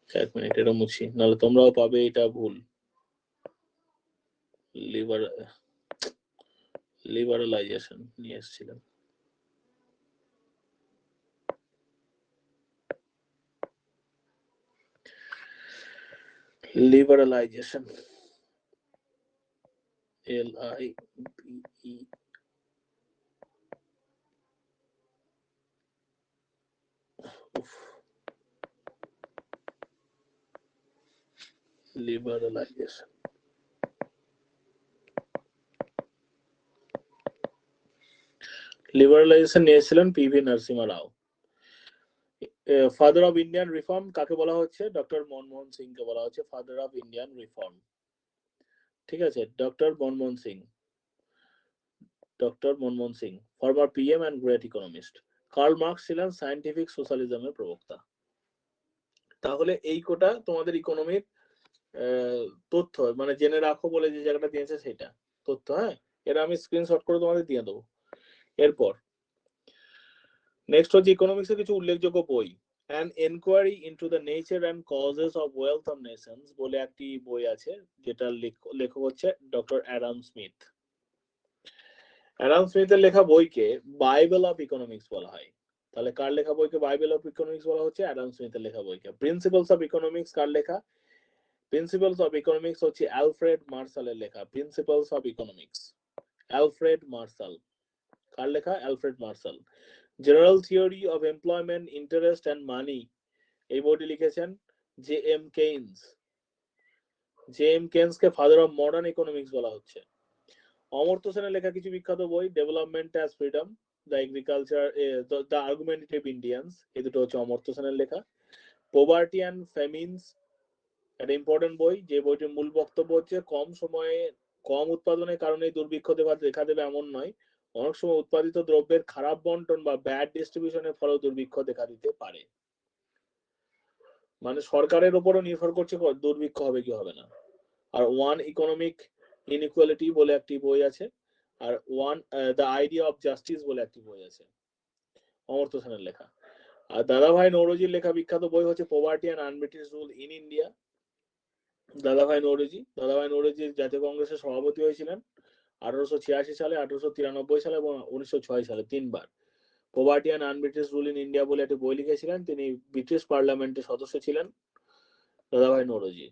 Speaker 1: এক মিনিট, এটা মুছি, নাহলে তোমরাও পাবে এটা ভুল। লিবারালাইজেশন নিয়ে এসেছিলেন। Liberalisation, LIBE, liberalisation. লিবারালাইজেশন নিয়েছিলেন PV Narasimha Rao. Father of Indian reform কাকে বলা হচ্ছে? ডক্টর মনমোহন সিং কে বলা হচ্ছে ফাদার অফ ইন্ডিয়ান রিফর্ম। ঠিক আছে, doctor Manmohan Singh. Doctor Manmohan Singh, former PM and great economist. Karl Marx ছিলেন সায়েন্টিফিক সোশ্যালিজমের প্রবক্তা। তাহলে এই কোটা তোমাদের ইকোনমির তথ্য, মানে জেনে রাখো বলে যে জায়গাটা দিয়েছে সেটা তথ্য। হ্যাঁ, এটা আমি স্ক্রিনশট করে তোমাদের দিয়ে দেবো। এরপর নেক্সট হচ্ছে ইকোনমিক্স এর কিছু উল্লেখযোগ্য বই। An Inquiry into the Nature and Causes of Wealth of Nations বলে একটি বই আছে, যেটা লেখক হচ্ছে ডক্টর অ্যাডাম স্মিথ। অ্যাডাম স্মিথের লেখা বইকে বাইবেল অফ ইকোনমিক্স বলা হয়। তাহলে কার লেখা বইকে বাইবেল অফ ইকোনমিক্স বলা হচ্ছে? অ্যাডাম স্মিথের লেখা বইকে। প্রিন্সিপালস অফ ইকোনমিক্স কার লেখা? প্রিন্সিপালস অফ ইকোনমিক্স হচ্ছে অ্যালফ্রেড মার্শালের লেখা। Principles of economics, Alfred Marshall. কার লেখা? Alfred Marshall. General theory of employment, interest and money, এই বইটি লিখেছেন J M Keynes. J M Keynes কে ফাদার অফ মডার্ন ইকোনমিক্স বলা হচ্ছে। অমর্ত্য সেনের লেখা কিছু বিখ্যাত বই, development as freedom, the agriculture, the argumentative Indians, এই দুটো হচ্ছে অমর্ত্য সেনের লেখা। পভার্টি অ্যান্ড ফ্যামিনস, একটা ইম্পর্টেন্ট বই, যে বইটির মূল বক্তব্য হচ্ছে কম সময়ে কম উৎপাদনের কারণে দুর্ভিক্ষ দেখা দেবে এমন নয়, অনেক সময় উৎপাদিত দ্রব্যের খারাপ বন্টন বা ব্যাড ডিস্ট্রিবিউশনের ফলে দুর্ভিক্ষ দেখা দিতে পারে। মানে সরকারের উপরও নির্ভর করছে দুর্ভিক্ষ হবে কি হবে না। আর ওয়ান ইকোনমিক ইনইকুয়ালিটি বলে একটি বই আছে, আর one the idea of justice বলে একটি বই আছে, অমর্ত্য সেনের লেখা। আর দাদাভাই নওরোজির লেখা বিখ্যাত বই হচ্ছে poverty and un-British rule in India. দাদাভাই নওরোজি জাতীয় কংগ্রেসের সভাপতি হয়েছিলেন 1886 সালে, 1893 সালে এবং 1906 সালে 3 বার। Poverty and un-British rule in India বলে একটি বই লিখেছিলেন। তিনি ব্রিটিশ পার্লামেন্টের সদস্য ছিলেন দাদাভাই নওরোজি।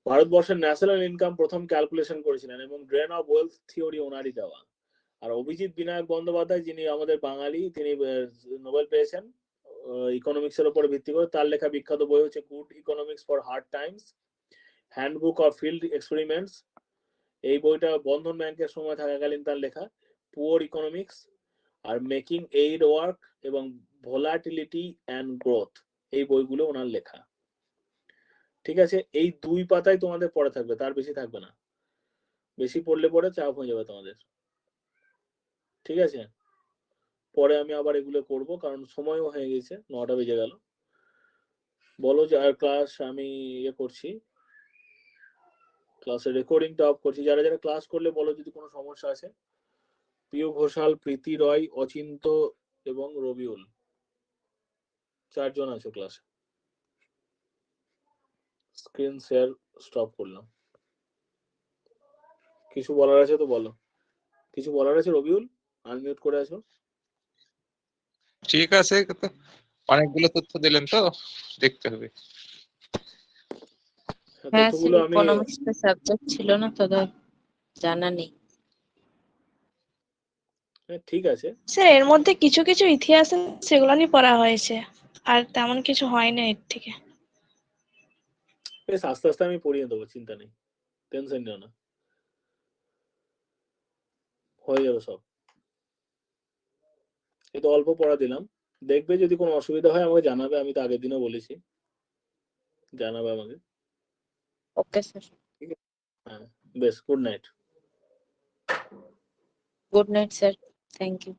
Speaker 1: ভারতবর্ষের ন্যাশনাল ইনকাম প্রথম ক্যালকুলেশন করেছিলেন এবং ড্রেন অফ ওয়েলথ থিওরি ওনারই দেওয়া। আর অভিজিৎ বিনায়ক বন্দ্যোপাধ্যায়, যিনি আমাদের বাঙালি, তিনি নোবেল পেয়েছেন ইকোনমিক্স এর উপর ভিত্তি করে। তার লেখা বিখ্যাত বই হচ্ছে good economics for hard Times, handbook of field experiments. এই বইটা বন্ধন ব্যাংকের সময় থাকাকালীন তার লেখা। Poor economics are making aid work এবং ভোলাটিলিটি অ্যান্ড গ্রোথ, এই বইগুলো ওনার লেখা। ঠিক আছে, এই 2 পাতায় তোমাদের পড়ে থাকবে, তার বেশি থাকবে না। বেশি পড়লে পরে চাপ হয়ে যাবে তোমাদের। ঠিক আছে, পরে আমি আবার এগুলো করব, কারণ সময়ও হয়ে গেছে, 9টা বেজে গেল। বলো যে আর ক্লাস আমি করছি, ক্লাসের রেকর্ডিংটা অফ করছি। যারা যারা ক্লাস করলে বলো যদি কোনো সমস্যা আছে। প্রিয় ঘোষাল, প্রীতি রয়, অচিন্ত এবং রবিউল, 4 জন আছো ক্লাসে। স্ক্রিন শেয়ার স্টপ করলাম। কিছু বলার আছে তো বলো। কিছু বলার আছে? রবিউল আনমিউট করে আছো।
Speaker 9: ঠিক আছে, অনেকগুলো তথ্য দিলেন তো দেখতে হবে।
Speaker 5: হ্যাঁ স্যার,
Speaker 1: তথ্যগুলো আমি
Speaker 5: ইকোনমিক্স সাবজেক্ট ছিল না তো, জানা নেই।
Speaker 1: ঠিক আছে,
Speaker 2: স্যার এর মধ্যে কিছু কিছু ইতিহাস আছে, সেগুলো নিয়ে পড়া হয়েছে, আর তেমন কিছু হয় না এর থেকে।
Speaker 1: বেশ আস্তে আস্তে আমি পড়িয়ে দেবো, চিন্তা নেই, টেনশন নিও না, হয়ে যাবে সব। এই তো অল্প পড়া দিলাম, দেখবে যদি কোনো অসুবিধা হয় আমাকে জানাবে। আমি তো আগের দিনও বলেছি, জানাবে আমাকে।
Speaker 5: ওকে স্যার,
Speaker 1: হ্যাঁ, বেশ, good night.
Speaker 5: Good night sir, thank you.